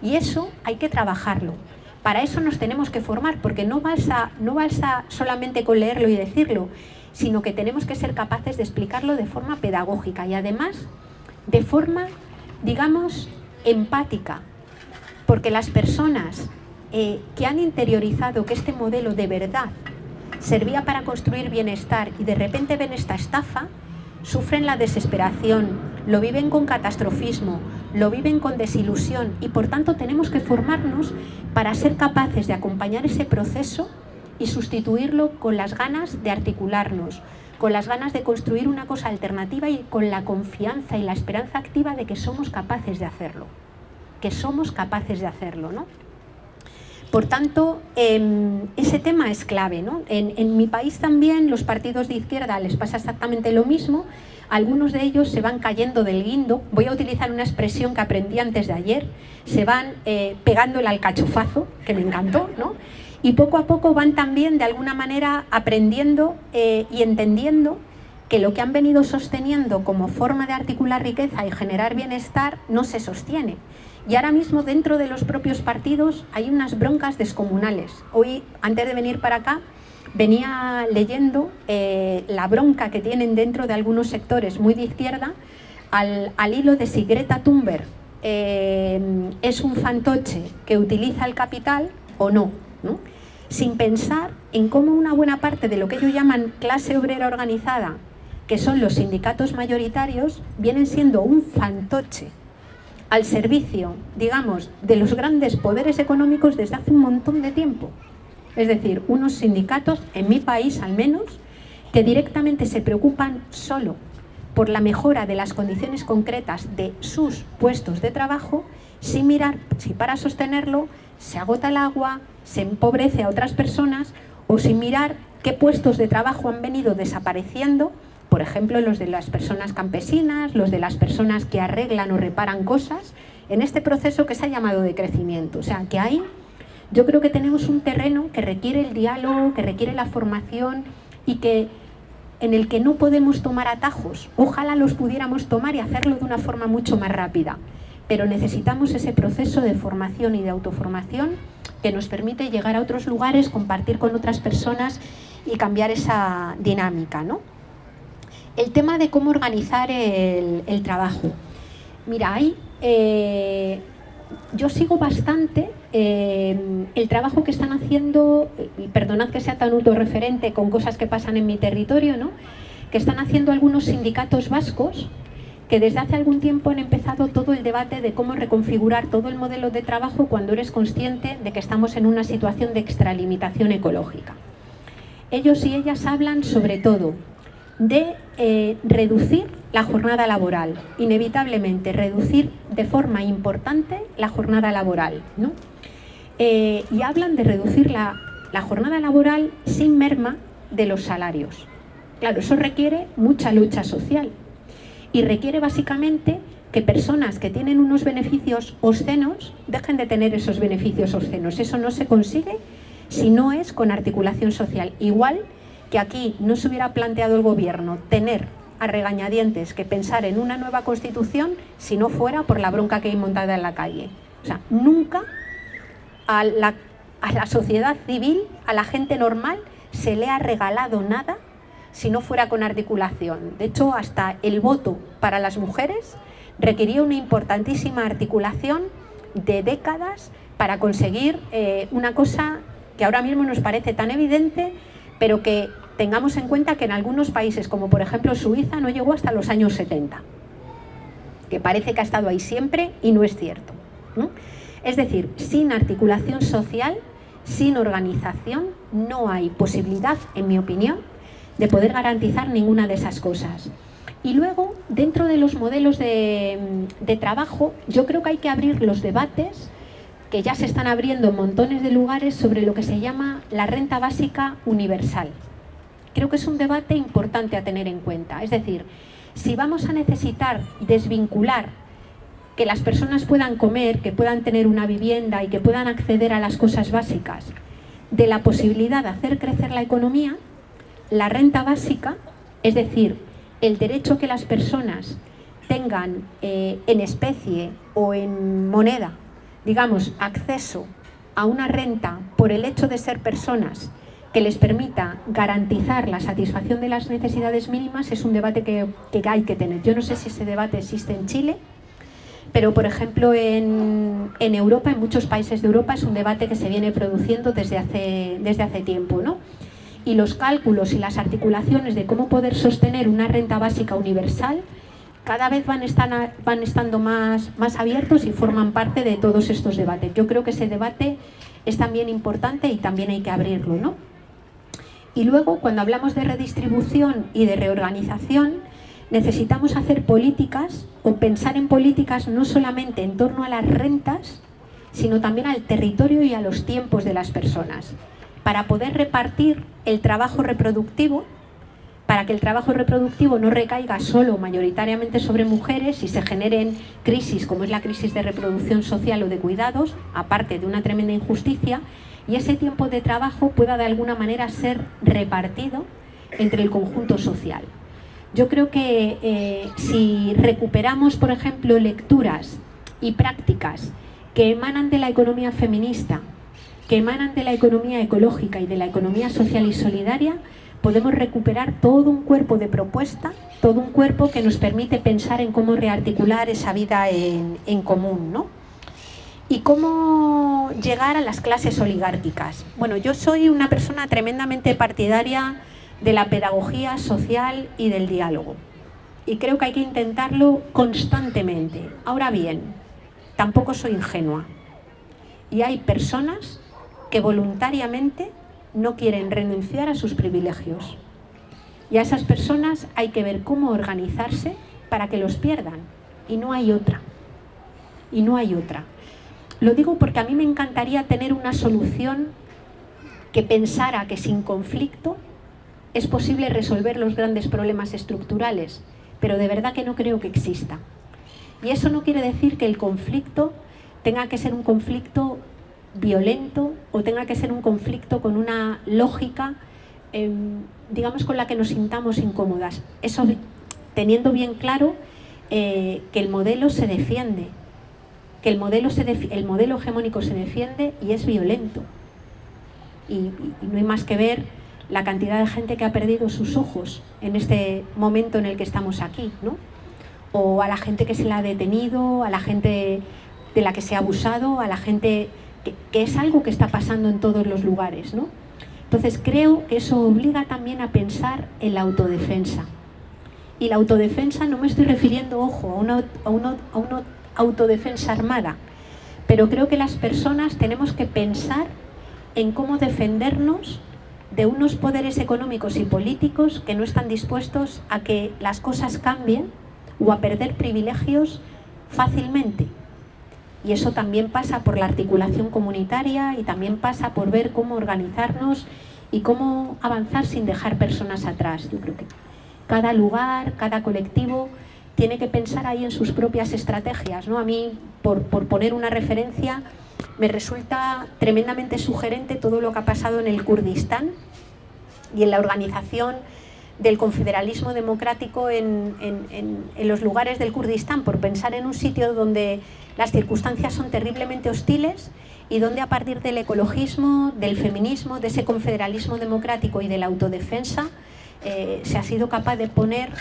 y eso hay que trabajarlo. Para eso nos tenemos que formar, porque no basta solamente con leerlo y decirlo, sino que tenemos que ser capaces de explicarlo de forma pedagógica y además de forma, digamos, empática, porque las personas que han interiorizado que este modelo de verdad servía para construir bienestar y de repente ven esta estafa, sufren la desesperación, lo viven con catastrofismo, lo viven con desilusión y por tanto tenemos que formarnos para ser capaces de acompañar ese proceso y sustituirlo con las ganas de articularnos, con las ganas de construir una cosa alternativa y con la confianza y la esperanza activa de que somos capaces de hacerlo, ¿no? Por tanto, ese tema es clave, ¿no? En mi país también los partidos de izquierda les pasa exactamente lo mismo. Algunos de ellos se van cayendo del guindo, voy a utilizar una expresión que aprendí antes de ayer, se van pegando el alcachofazo, que me encantó, ¿no? Y poco a poco van también de alguna manera aprendiendo y entendiendo que lo que han venido sosteniendo como forma de articular riqueza y generar bienestar no se sostiene. Y ahora mismo dentro de los propios partidos hay unas broncas descomunales. Hoy, antes de venir para acá, venía leyendo la bronca que tienen dentro de algunos sectores muy de izquierda al hilo de si Greta Thunberg es un fantoche que utiliza el capital o no, ¿no? Sin pensar en cómo una buena parte de lo que ellos llaman clase obrera organizada, que son los sindicatos mayoritarios, vienen siendo un fantoche al servicio, digamos, de los grandes poderes económicos desde hace un montón de tiempo. Es decir, unos sindicatos, en mi país al menos, que directamente se preocupan solo por la mejora de las condiciones concretas de sus puestos de trabajo, sin mirar si para sostenerlo se agota el agua, se empobrece a otras personas, o sin mirar qué puestos de trabajo han venido desapareciendo, por ejemplo, los de las personas campesinas, los de las personas que arreglan o reparan cosas, en este proceso que se ha llamado de crecimiento. O sea, que ahí yo creo que tenemos un terreno que requiere el diálogo, que requiere la formación y en el que no podemos tomar atajos. Ojalá los pudiéramos tomar y hacerlo de una forma mucho más rápida. Pero necesitamos ese proceso de formación y de autoformación que nos permite llegar a otros lugares, compartir con otras personas y cambiar esa dinámica, ¿no? El tema de cómo organizar el trabajo. Mira, yo sigo bastante el trabajo que están haciendo, y perdonad que sea tan autorreferente con cosas que pasan en mi territorio, ¿no? Que están haciendo algunos sindicatos vascos que desde hace algún tiempo han empezado todo el debate de cómo reconfigurar todo el modelo de trabajo cuando eres consciente de que estamos en una situación de extralimitación ecológica. Ellos y ellas hablan sobre todo de reducir la jornada laboral, inevitablemente reducir de forma importante la jornada laboral, ¿no? Y hablan de reducir la jornada laboral sin merma de los salarios. Claro, eso requiere mucha lucha social y requiere básicamente que personas que tienen unos beneficios obscenos dejen de tener esos beneficios obscenos. Eso no se consigue si no es con articulación social. Igual que aquí no se hubiera planteado el gobierno tener a regañadientes que pensar en una nueva constitución si no fuera por la bronca que hay montada en la calle. O sea, nunca a la sociedad civil, a la gente normal, se le ha regalado nada si no fuera con articulación. De hecho, hasta el voto para las mujeres requería una importantísima articulación de décadas para conseguir una cosa que ahora mismo nos parece tan evidente, pero que tengamos en cuenta que en algunos países, como por ejemplo Suiza, no llegó hasta los años 70, que parece que ha estado ahí siempre y no es cierto, ¿no? Es decir, sin articulación social, sin organización, no hay posibilidad, en mi opinión, de poder garantizar ninguna de esas cosas. Y luego, dentro de los modelos de trabajo, yo creo que hay que abrir los debates que ya se están abriendo en montones de lugares sobre lo que se llama la renta básica universal. Creo que es un debate importante a tener en cuenta. Es decir, si vamos a necesitar desvincular que las personas puedan comer, que puedan tener una vivienda y que puedan acceder a las cosas básicas, de la posibilidad de hacer crecer la economía, la renta básica, es decir, el derecho que las personas tengan en especie o en moneda, digamos, acceso a una renta por el hecho de ser personas que les permita garantizar la satisfacción de las necesidades mínimas es un debate que hay que tener. Yo no sé si ese debate existe en Chile, pero por ejemplo en Europa, en muchos países de Europa, es un debate que se viene produciendo desde hace tiempo, ¿no? Y los cálculos y las articulaciones de cómo poder sostener una renta básica universal cada vez van estando más abiertos y forman parte de todos estos debates. Yo creo que ese debate es también importante y también hay que abrirlo, ¿no? Y luego, cuando hablamos de redistribución y de reorganización, necesitamos hacer políticas o pensar en políticas no solamente en torno a las rentas, sino también al territorio y a los tiempos de las personas, para poder repartir el trabajo reproductivo, para que el trabajo reproductivo no recaiga solo mayoritariamente sobre mujeres y se generen crisis como es la crisis de reproducción social o de cuidados, aparte de una tremenda injusticia, y ese tiempo de trabajo pueda de alguna manera ser repartido entre el conjunto social. Yo creo que si recuperamos, por ejemplo, lecturas y prácticas que emanan de la economía feminista, que emanan de la economía ecológica y de la economía social y solidaria, podemos recuperar todo un cuerpo de propuesta, todo un cuerpo que nos permite pensar en cómo rearticular esa vida en común, ¿no? ¿Y cómo llegar a las clases oligárquicas? Bueno, yo soy una persona tremendamente partidaria de la pedagogía social y del diálogo. Y creo que hay que intentarlo constantemente. Ahora bien, tampoco soy ingenua. Y hay personas que voluntariamente no quieren renunciar a sus privilegios. Y a esas personas hay que ver cómo organizarse para que los pierdan. Y no hay otra. Y no hay otra. Lo digo porque a mí me encantaría tener una solución que pensara que sin conflicto es posible resolver los grandes problemas estructurales, pero de verdad que no creo que exista. Y eso no quiere decir que el conflicto tenga que ser un conflicto violento o tenga que ser un conflicto con una lógica, digamos, con la que nos sintamos incómodas. Eso teniendo bien claro que el modelo se defiende, que el modelo hegemónico se defiende y es violento. Y no hay más que ver la cantidad de gente que ha perdido sus ojos en este momento en el que estamos aquí, ¿no? O a la gente que se la ha detenido, a la gente de la que se ha abusado, a la gente que es algo que está pasando en todos los lugares, ¿no? Entonces creo que eso obliga también a pensar en la autodefensa. Y la autodefensa no me estoy refiriendo, ojo, a una autodefensa armada, pero creo que las personas tenemos que pensar en cómo defendernos de unos poderes económicos y políticos que no están dispuestos a que las cosas cambien o a perder privilegios fácilmente. Y eso también pasa por la articulación comunitaria y también pasa por ver cómo organizarnos y cómo avanzar sin dejar personas atrás. Yo creo que cada lugar, cada colectivo tiene que pensar ahí en sus propias estrategias, ¿no? A mí, por poner una referencia, me resulta tremendamente sugerente todo lo que ha pasado en el Kurdistán y en la organización del confederalismo democrático en los lugares del Kurdistán, por pensar en un sitio donde las circunstancias son terriblemente hostiles y donde a partir del ecologismo, del feminismo, de ese confederalismo democrático y de la autodefensa se ha sido capaz de poner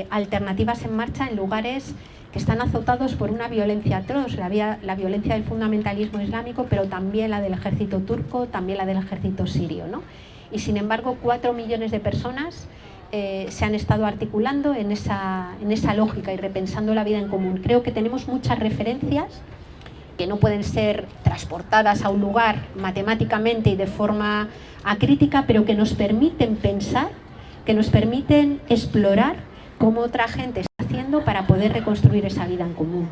alternativas en marcha en lugares que están azotados por una violencia atroz, la violencia del fundamentalismo islámico, pero también la del ejército turco, también la del ejército sirio, ¿no? Y sin embargo 4 millones de personas se han estado articulando en esa lógica y repensando la vida en común. Creo que tenemos muchas referencias que no pueden ser transportadas a un lugar matemáticamente y de forma acrítica, pero que nos permiten pensar, que nos permiten explorar cómo otra gente está haciendo para poder reconstruir esa vida en común.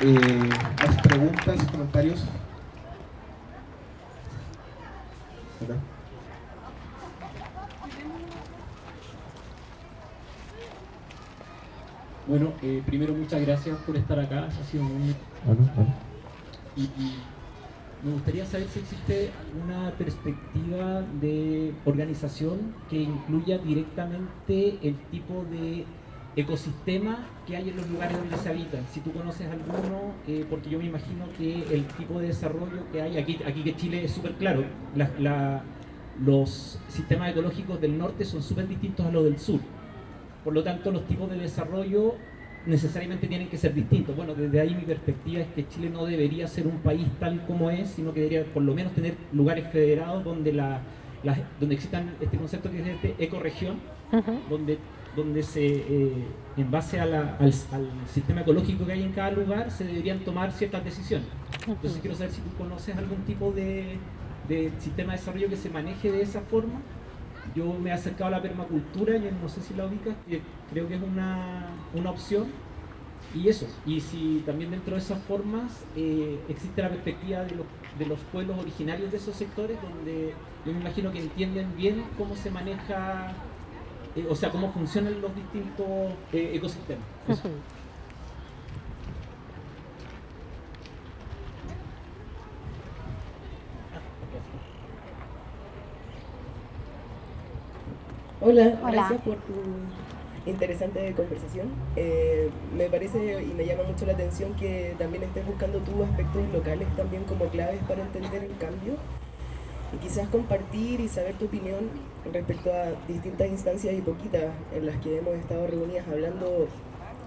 ¿Más preguntas, comentarios? ¿Acá? Bueno, primero muchas gracias por estar acá, ha sido muy... me gustaría saber si existe una perspectiva de organización que incluya directamente el tipo de ecosistema que hay en los lugares donde se habitan. Si tú conoces alguno, porque yo me imagino que el tipo de desarrollo que hay, aquí que Chile es súper claro, los sistemas ecológicos del norte son súper distintos a los del sur. Por lo tanto, los tipos de desarrollo necesariamente tienen que ser distintos. Bueno, desde ahí mi perspectiva es que Chile no debería ser un país tal como es, sino que debería por lo menos tener lugares federados donde donde existan este concepto que es de ecorregión, donde en base al sistema ecológico que hay en cada lugar se deberían tomar ciertas decisiones. Entonces quiero saber si tú conoces algún tipo de sistema de desarrollo que se maneje de esa forma. Yo me he acercado a la permacultura, yo no sé si la ubicas, que creo que es una opción. Y eso, y si también dentro de esas formas existe la perspectiva de los pueblos originarios de esos sectores, donde yo me imagino que entienden bien cómo se maneja, o sea, cómo funcionan los distintos ecosistemas. Eso. Hola, gracias por tu interesante conversación. Me parece y me llama mucho la atención que también estés buscando tú aspectos locales también como claves para entender el cambio y quizás compartir y saber tu opinión respecto a distintas instancias y poquitas en las que hemos estado reunidas hablando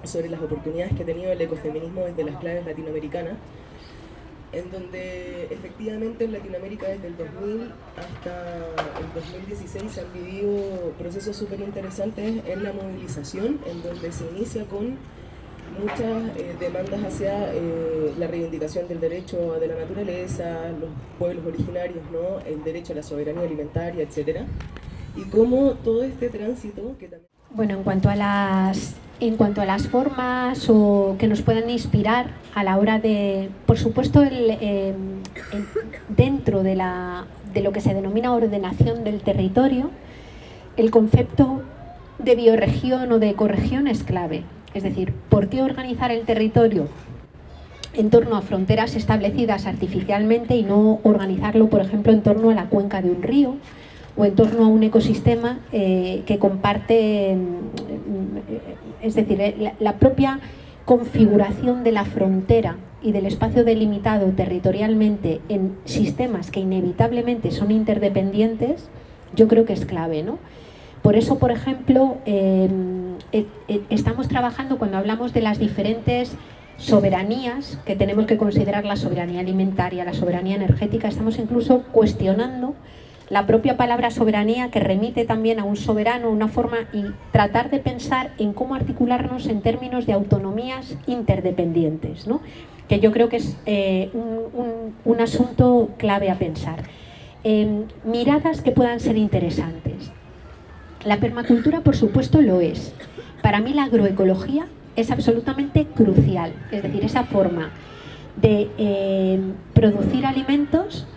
sobre las oportunidades que ha tenido el ecofeminismo desde las claves latinoamericanas, en donde efectivamente en Latinoamérica desde el 2000 hasta el 2016 se han vivido procesos súper interesantes en la movilización, en donde se inicia con muchas demandas hacia la reivindicación del derecho de la naturaleza, los pueblos originarios, ¿no? El derecho a la soberanía alimentaria, etc. Y cómo todo este tránsito que también... Bueno, en cuanto a las formas o que nos puedan inspirar a la hora de, por supuesto, dentro de lo que se denomina ordenación del territorio, el concepto de bioregión o de ecorregión es clave. Es decir, ¿por qué organizar el territorio en torno a fronteras establecidas artificialmente y no organizarlo, por ejemplo, en torno a la cuenca de un río o en torno a un ecosistema que comparte, es decir, la propia configuración de la frontera y del espacio delimitado territorialmente en sistemas que inevitablemente son interdependientes, yo creo que es clave, ¿no? Por eso, por ejemplo, estamos trabajando cuando hablamos de las diferentes soberanías, que tenemos que considerar la soberanía alimentaria, la soberanía energética, estamos incluso cuestionando la propia palabra soberanía, que remite también a un soberano, una forma, y tratar de pensar en cómo articularnos en términos de autonomías interdependientes, ¿no? Que yo creo que es un asunto clave a pensar. Miradas que puedan ser interesantes. La permacultura, por supuesto, lo es. Para mí la agroecología es absolutamente crucial, es decir, esa forma de producir alimentos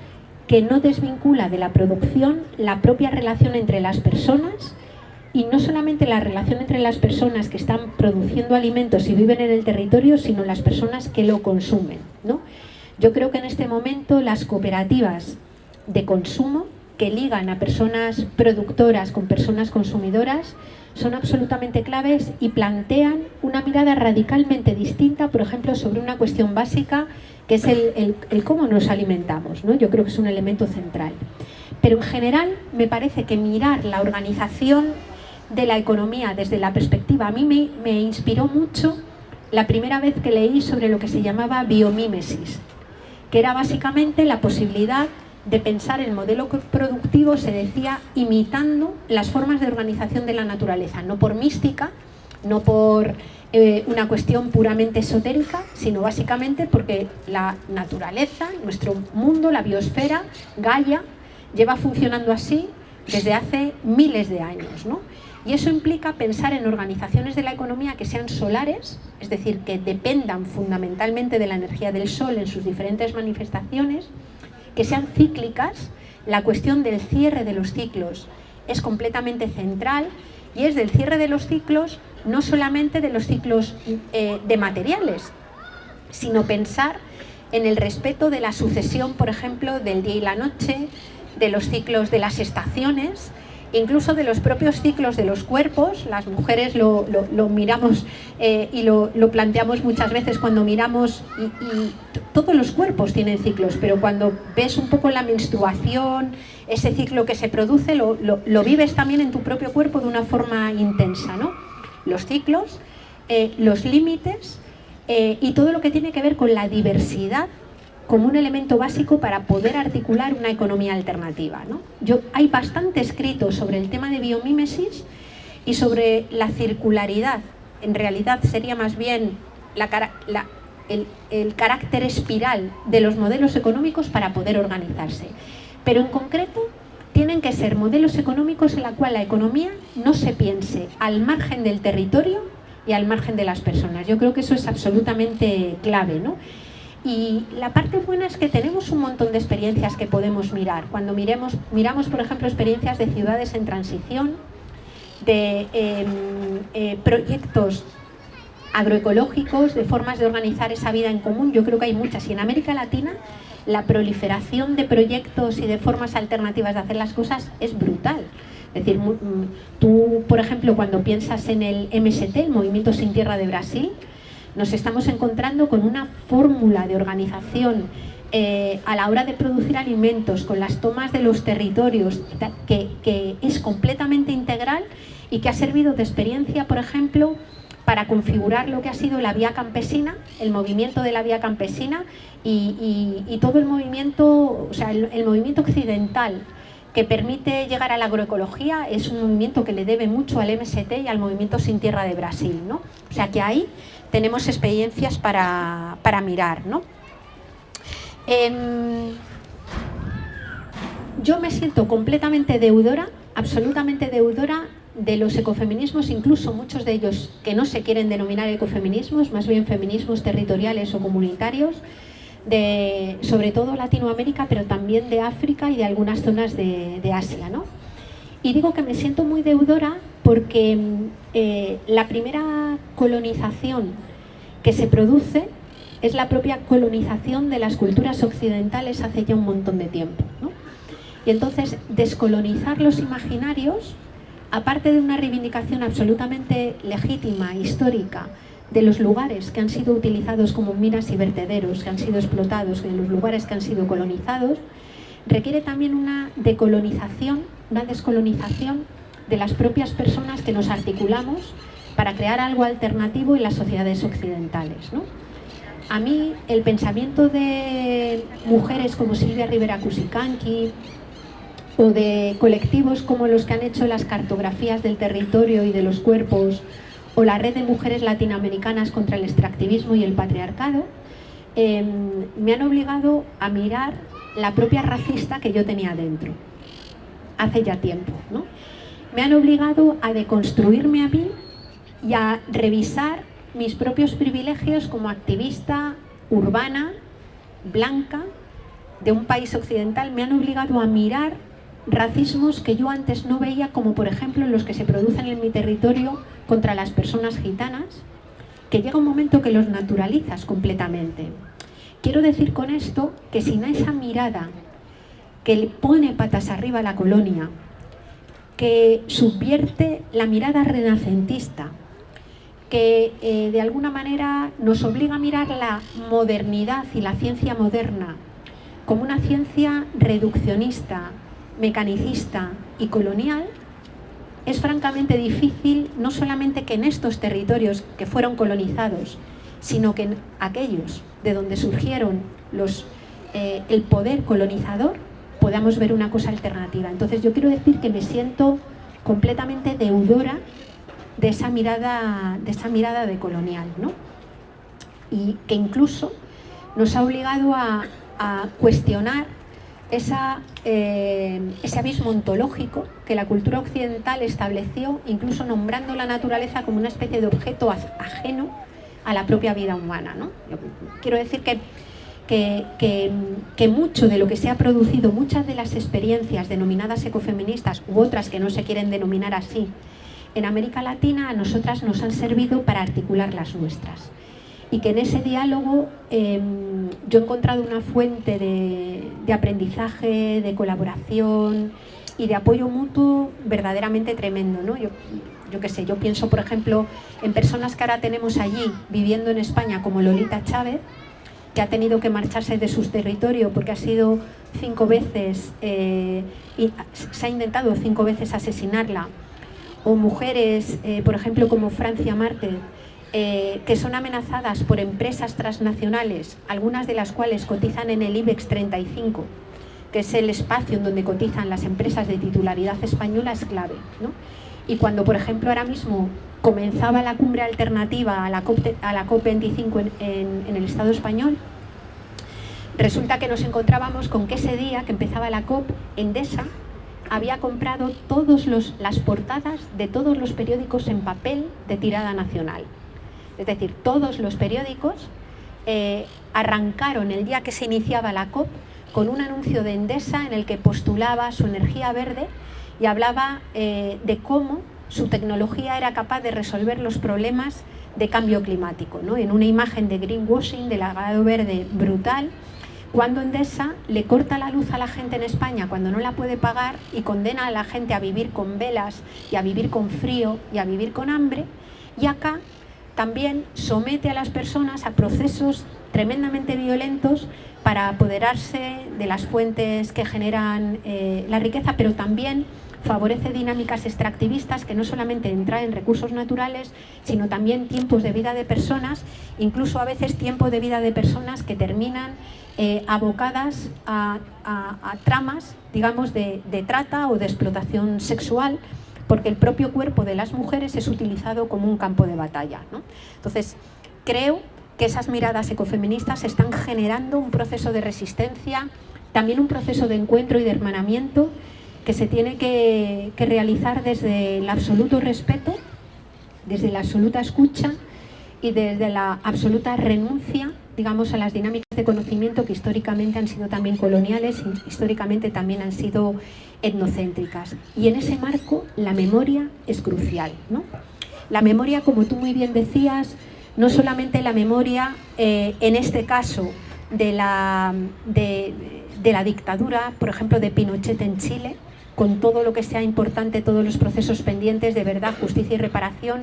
que no desvincula de la producción la propia relación entre las personas, y no solamente la relación entre las personas que están produciendo alimentos y viven en el territorio, sino las personas que lo consumen, ¿no? Yo creo que en este momento las cooperativas de consumo que ligan a personas productoras con personas consumidoras son absolutamente claves y plantean una mirada radicalmente distinta, por ejemplo, sobre una cuestión básica que es el cómo nos alimentamos, ¿no? Yo creo que es un elemento central. Pero en general me parece que mirar la organización de la economía desde la perspectiva, a mí me inspiró mucho la primera vez que leí sobre lo que se llamaba biomímesis, que era básicamente la posibilidad de pensar el modelo productivo, se decía, imitando las formas de organización de la naturaleza, no por mística, no por una cuestión puramente esotérica, sino básicamente porque la naturaleza, nuestro mundo, la biosfera, Gaia, lleva funcionando así desde hace miles de años, ¿no? Y eso implica pensar en organizaciones de la economía que sean solares, es decir, que dependan fundamentalmente de la energía del sol en sus diferentes manifestaciones, que sean cíclicas. La cuestión del cierre de los ciclos es completamente central, y es del cierre de los ciclos, no solamente de los ciclos de materiales, sino pensar en el respeto de la sucesión, por ejemplo, del día y la noche, de los ciclos de las estaciones, incluso de los propios ciclos de los cuerpos. Las mujeres lo miramos y lo planteamos muchas veces cuando miramos, y todos los cuerpos tienen ciclos, pero cuando ves un poco la menstruación, ese ciclo que se produce, lo vives también en tu propio cuerpo de una forma intensa, ¿no? Los ciclos, los límites y todo lo que tiene que ver con la diversidad como un elemento básico para poder articular una economía alternativa, ¿no? Hay bastante escrito sobre el tema de biomímesis y sobre la circularidad. En realidad sería más bien el carácter espiral de los modelos económicos para poder organizarse. Pero en concreto tienen que ser modelos económicos en la cual la economía no se piense al margen del territorio y al margen de las personas. Yo creo que eso es absolutamente clave, ¿no? Y la parte buena es que tenemos un montón de experiencias que podemos mirar. Cuando miramos, por ejemplo, experiencias de ciudades en transición, de proyectos agroecológicos, de formas de organizar esa vida en común, yo creo que hay muchas. Y en América Latina la proliferación de proyectos y de formas alternativas de hacer las cosas es brutal. Es decir, tú, por ejemplo, cuando piensas en el MST, el Movimiento Sin Tierra de Brasil, nos estamos encontrando con una fórmula de organización a la hora de producir alimentos, con las tomas de los territorios, que es completamente integral y que ha servido de experiencia, por ejemplo, para configurar lo que ha sido la vía campesina, el movimiento de la vía campesina y todo el movimiento, o sea, el movimiento occidental que permite llegar a la agroecología es un movimiento que le debe mucho al MST y al Movimiento Sin Tierra de Brasil, ¿no? O sea que ahí tenemos experiencias para mirar, ¿no? Yo me siento completamente deudora, absolutamente deudora de los ecofeminismos, incluso muchos de ellos que no se quieren denominar ecofeminismos, más bien feminismos territoriales o comunitarios, sobre todo Latinoamérica, pero también de África y de algunas zonas de Asia, ¿no? Y digo que me siento muy deudora porque la primera colonización que se produce es la propia colonización de las culturas occidentales hace ya un montón de tiempo, ¿no? Y entonces descolonizar los imaginarios, aparte de una reivindicación absolutamente legítima, histórica, de los lugares que han sido utilizados como minas y vertederos, que han sido explotados, de los lugares que han sido colonizados, requiere también una decolonización, una descolonización de las propias personas que nos articulamos para crear algo alternativo en las sociedades occidentales, ¿no? A mí el pensamiento de mujeres como Silvia Rivera Cusicanqui o de colectivos como los que han hecho las cartografías del territorio y de los cuerpos, o la red de mujeres latinoamericanas contra el extractivismo y el patriarcado, me han obligado a mirar la propia racista que yo tenía dentro, hace ya tiempo, ¿no? Me han obligado a deconstruirme a mí y a revisar mis propios privilegios como activista urbana, blanca, de un país occidental. Me han obligado a mirar racismos que yo antes no veía, como por ejemplo los que se producen en mi territorio contra las personas gitanas, que llega un momento que los naturalizas completamente. Quiero decir con esto que sin esa mirada que le pone patas arriba a la colonia, que subvierte la mirada renacentista, que de alguna manera nos obliga a mirar la modernidad y la ciencia moderna como una ciencia reduccionista, mecanicista y colonial, es francamente difícil no solamente que en estos territorios que fueron colonizados, sino que en aquellos de donde surgieron el poder colonizador podamos ver una cosa alternativa. Entonces yo quiero decir que me siento completamente deudora de esa mirada decolonial, ¿no? Y que incluso nos ha obligado a cuestionar ese abismo ontológico que la cultura occidental estableció, incluso nombrando la naturaleza como una especie de objeto ajeno a la propia vida humana, ¿no? Yo quiero decir que mucho de lo que se ha producido, muchas de las experiencias denominadas ecofeministas u otras que no se quieren denominar así, en América Latina a nosotras nos han servido para articular las nuestras. y que en ese diálogo yo he encontrado una fuente de aprendizaje, de colaboración y de apoyo mutuo verdaderamente tremendo, ¿no? Yo qué sé, yo pienso, por ejemplo, en personas que ahora tenemos allí viviendo en España, como Lolita Chávez, que ha tenido que marcharse de su territorio porque ha sido 5 veces, y se ha intentado 5 veces asesinarla, o mujeres, por ejemplo, como Francia Márquez, que son amenazadas por empresas transnacionales, algunas de las cuales cotizan en el IBEX 35, que es el espacio en donde cotizan las empresas de titularidad española, es clave, ¿no? Y cuando, por ejemplo, ahora mismo comenzaba la cumbre alternativa a la COP25 en el Estado español, resulta que nos encontrábamos con que ese día que empezaba la COP, Endesa había comprado las portadas de todos los periódicos en papel de tirada nacional. Es decir, todos los periódicos arrancaron el día que se iniciaba la COP con un anuncio de Endesa en el que postulaba su energía verde y hablaba de cómo su tecnología era capaz de resolver los problemas de cambio climático, ¿no? En una imagen de greenwashing, de lavado verde brutal, cuando Endesa le corta la luz a la gente en España cuando no la puede pagar y condena a la gente a vivir con velas y a vivir con frío y a vivir con hambre, y acá también somete a las personas a procesos tremendamente violentos para apoderarse de las fuentes que generan la riqueza, pero también favorece dinámicas extractivistas que no solamente traen recursos naturales, sino también tiempos de vida de personas, incluso a veces tiempos de vida de personas que terminan abocadas a tramas, digamos, de trata o de explotación sexual, porque el propio cuerpo de las mujeres es utilizado como un campo de batalla, ¿no? Entonces, creo que esas miradas ecofeministas están generando un proceso de resistencia, también un proceso de encuentro y de hermanamiento que se tiene que realizar desde el absoluto respeto, desde la absoluta escucha y desde la absoluta renuncia, digamos, a las dinámicas de conocimiento que históricamente han sido también coloniales y históricamente también han sido etnocéntricas. Y en ese marco la memoria es crucial, ¿no? La memoria, como tú muy bien decías, no solamente la memoria, en este caso, de la dictadura, por ejemplo, de Pinochet en Chile, con todo lo que sea importante, todos los procesos pendientes de verdad, justicia y reparación,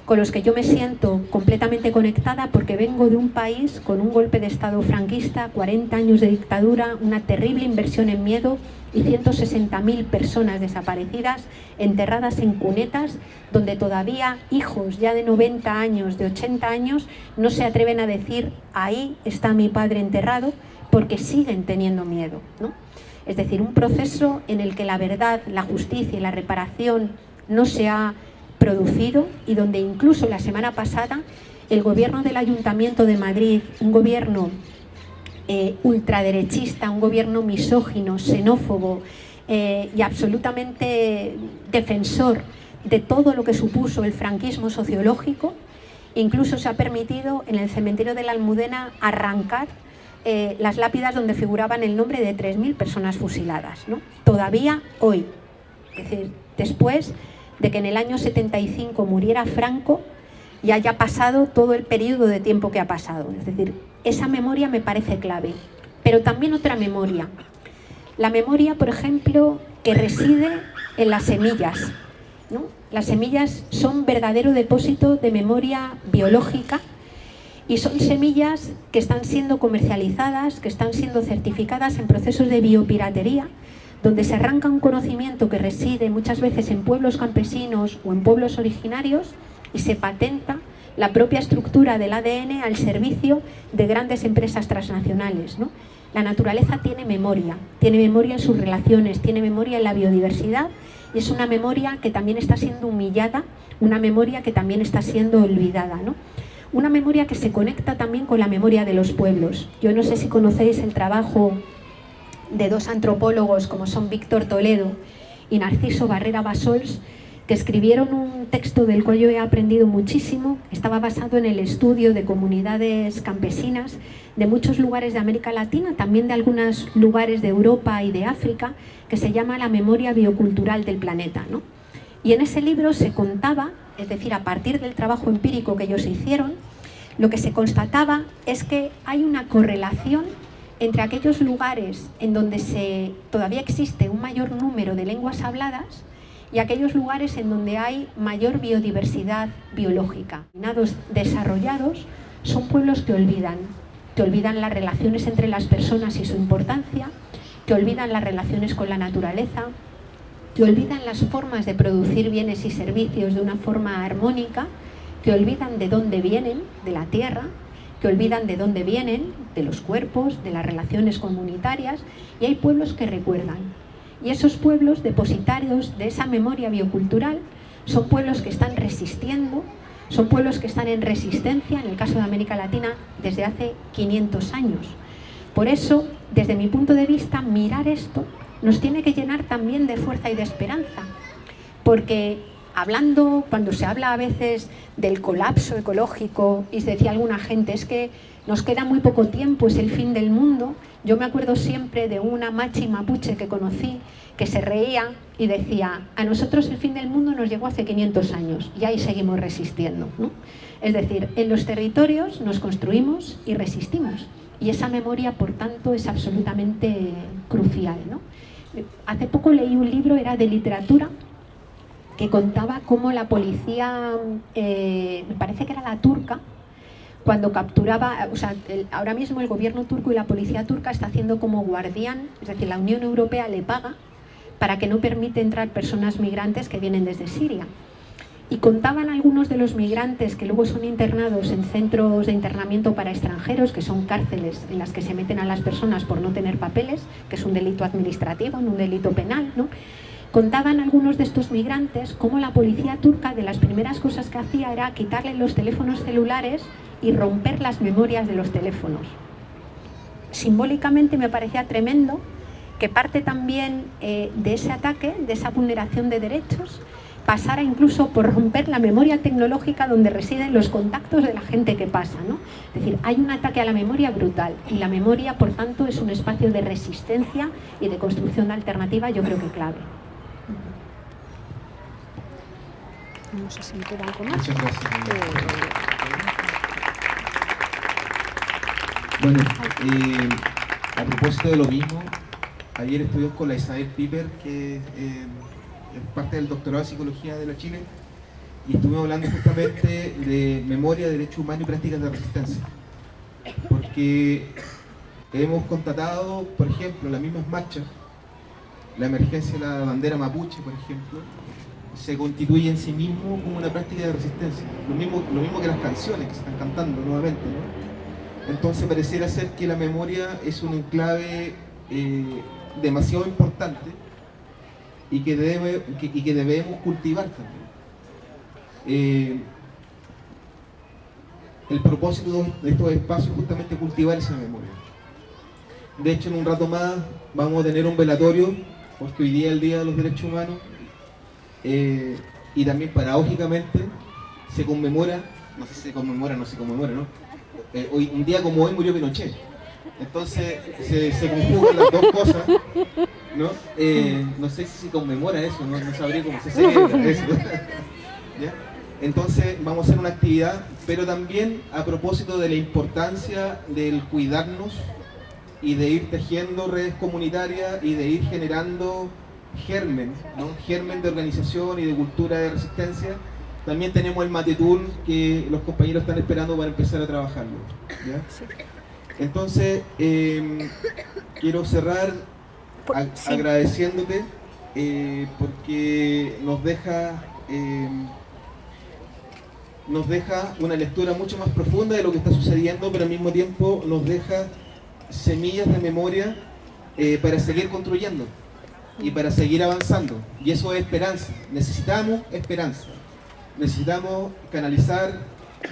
con los que yo me siento completamente conectada porque vengo de un país con un golpe de Estado franquista, 40 años de dictadura, una terrible inversión en miedo y 160.000 personas desaparecidas, enterradas en cunetas, donde todavía hijos ya de 90 años, de 80 años, no se atreven a decir, ahí está mi padre enterrado, porque siguen teniendo miedo, ¿no? Es decir, un proceso en el que la verdad, la justicia y la reparación no se ha producido y donde incluso la semana pasada el gobierno del Ayuntamiento de Madrid, un gobierno ultraderechista, un gobierno misógino, xenófobo y absolutamente defensor de todo lo que supuso el franquismo sociológico, incluso se ha permitido en el cementerio de la Almudena arrancar las lápidas donde figuraban el nombre de 3.000 personas fusiladas, ¿no? Todavía hoy, es decir, después de que en el año 75 muriera Franco y haya pasado todo el periodo de tiempo que ha pasado. Es decir, esa memoria me parece clave. Pero también otra memoria. La memoria, por ejemplo, que reside en las semillas, ¿no? Las semillas son verdadero depósito de memoria biológica y son semillas que están siendo comercializadas, que están siendo certificadas en procesos de biopiratería, donde se arranca un conocimiento que reside muchas veces en pueblos campesinos o en pueblos originarios y se patenta la propia estructura del ADN al servicio de grandes empresas transnacionales, ¿no? La naturaleza tiene memoria en sus relaciones, tiene memoria en la biodiversidad y es una memoria que también está siendo humillada, una memoria que también está siendo olvidada, ¿no? Una memoria que se conecta también con la memoria de los pueblos. Yo no sé si conocéis el trabajo de dos antropólogos como son Víctor Toledo y Narciso Barrera Bassols, que escribieron un texto del cual yo he aprendido muchísimo. Estaba basado en el estudio de comunidades campesinas de muchos lugares de América Latina, también de algunos lugares de Europa y de África, que se llama La memoria biocultural del planeta, ¿no? Y en ese libro se contaba, es decir, a partir del trabajo empírico que ellos hicieron, lo que se constataba es que hay una correlación entre aquellos lugares en donde todavía existe un mayor número de lenguas habladas y aquellos lugares en donde hay mayor biodiversidad biológica. Los desarrollados son pueblos que olvidan las relaciones entre las personas y su importancia, que olvidan las relaciones con la naturaleza, que olvidan las formas de producir bienes y servicios de una forma armónica, que olvidan de dónde vienen, de la tierra, que olvidan de dónde vienen, de los cuerpos, de las relaciones comunitarias, y hay pueblos que recuerdan. Y esos pueblos depositarios de esa memoria biocultural son pueblos que están resistiendo, son pueblos que están en resistencia, en el caso de América Latina, desde hace 500 años. Por eso, desde mi punto de vista, mirar esto nos tiene que llenar también de fuerza y de esperanza, porque cuando se habla a veces del colapso ecológico, y se decía alguna gente, es que nos queda muy poco tiempo, es el fin del mundo. Yo me acuerdo siempre de una machi mapuche que conocí, que se reía y decía, a nosotros el fin del mundo nos llegó hace 500 años y ahí seguimos resistiendo, ¿no? Es decir, en los territorios nos construimos y resistimos, y esa memoria, por tanto, es absolutamente crucial, ¿no? Hace poco leí un libro, era de literatura, que contaba cómo la policía, me parece que era la turca, cuando capturaba, o sea, ahora mismo el gobierno turco y la policía turca está haciendo como guardián, es decir, la Unión Europea le paga para que no permite entrar personas migrantes que vienen desde Siria. Y contaban algunos de los migrantes que luego son internados en centros de internamiento para extranjeros, que son cárceles en las que se meten a las personas por no tener papeles, que es un delito administrativo, no un delito penal, ¿no? Contaban algunos de estos migrantes cómo la policía turca, de las primeras cosas que hacía era quitarle los teléfonos celulares y romper las memorias de los teléfonos. Simbólicamente me parecía tremendo que parte también de ese ataque, de esa vulneración de derechos, pasara incluso por romper la memoria tecnológica donde residen los contactos de la gente que pasa, ¿no? Es decir, hay un ataque a la memoria brutal, y la memoria, por tanto, es un espacio de resistencia y de construcción alternativa, yo creo que clave. No sé si me queda algo más. Muchas gracias. Bueno, a propósito de lo mismo, ayer estuvimos con la Isabel Piper, que es parte del doctorado de Psicología de la Chile, y estuvimos hablando justamente de memoria, derechos humanos y prácticas de resistencia. Porque hemos constatado, por ejemplo, las mismas marchas, la emergencia de la bandera mapuche, por ejemplo, se constituye en sí mismo como una práctica de resistencia. Lo mismo que las canciones que se están cantando nuevamente, ¿no? Entonces pareciera ser que la memoria es un enclave demasiado importante y que debemos cultivar también. El propósito de estos espacios es justamente cultivar esa memoria. De hecho, en un rato más vamos a tener un velatorio, porque hoy día es el Día de los Derechos Humanos, y también paradójicamente se conmemora, no sé si se conmemora, ¿no? Hoy, un día como hoy murió Pinochet. Entonces se conjugan las dos cosas, ¿no? No sé si se conmemora eso, no sabría cómo se celebra eso. ¿Ya? Entonces vamos a hacer una actividad, pero también a propósito de la importancia del cuidarnos y de ir tejiendo redes comunitarias y de ir generando germen, ¿no? Germen de organización y de cultura de resistencia. También tenemos el Matetún, que los compañeros están esperando para empezar a trabajarlo, ¿ya? Entonces, quiero cerrar agradeciéndote porque nos deja una lectura mucho más profunda de lo que está sucediendo, pero al mismo tiempo nos deja semillas de memoria para seguir construyendo y para seguir avanzando. Y eso es esperanza. Necesitamos esperanza. Necesitamos canalizar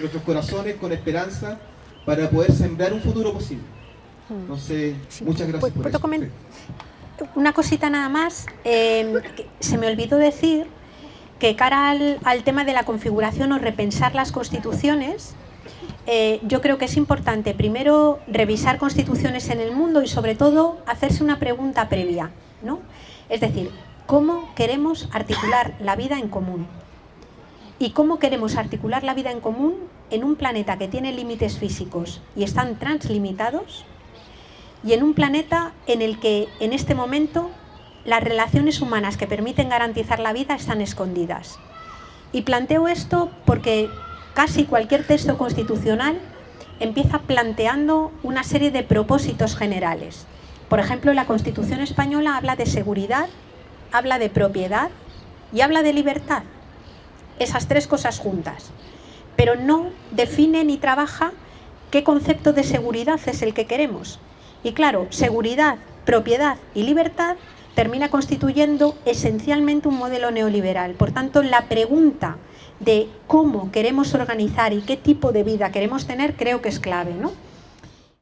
nuestros corazones con esperanza para poder sembrar un futuro posible. Entonces, muchas gracias por eso. Una cosita nada más. Se me olvidó decir que cara al tema de la configuración o repensar las constituciones, yo creo que es importante primero revisar constituciones en el mundo y sobre todo hacerse una pregunta previa, ¿no? Es decir, ¿cómo queremos articular la vida en común? ¿Y cómo queremos articular la vida en común en un planeta que tiene límites físicos y están translimitados, y en un planeta en el que en este momento las relaciones humanas que permiten garantizar la vida están escondidas. Y planteo esto porque casi cualquier texto constitucional empieza planteando una serie de propósitos generales. Por ejemplo, la Constitución española habla de seguridad, habla de propiedad y habla de libertad. Esas tres cosas juntas. Pero no define ni trabaja qué concepto de seguridad es el que queremos. Y claro, seguridad, propiedad y libertad termina constituyendo esencialmente un modelo neoliberal. Por tanto, la pregunta de cómo queremos organizar y qué tipo de vida queremos tener creo que es clave, ¿no?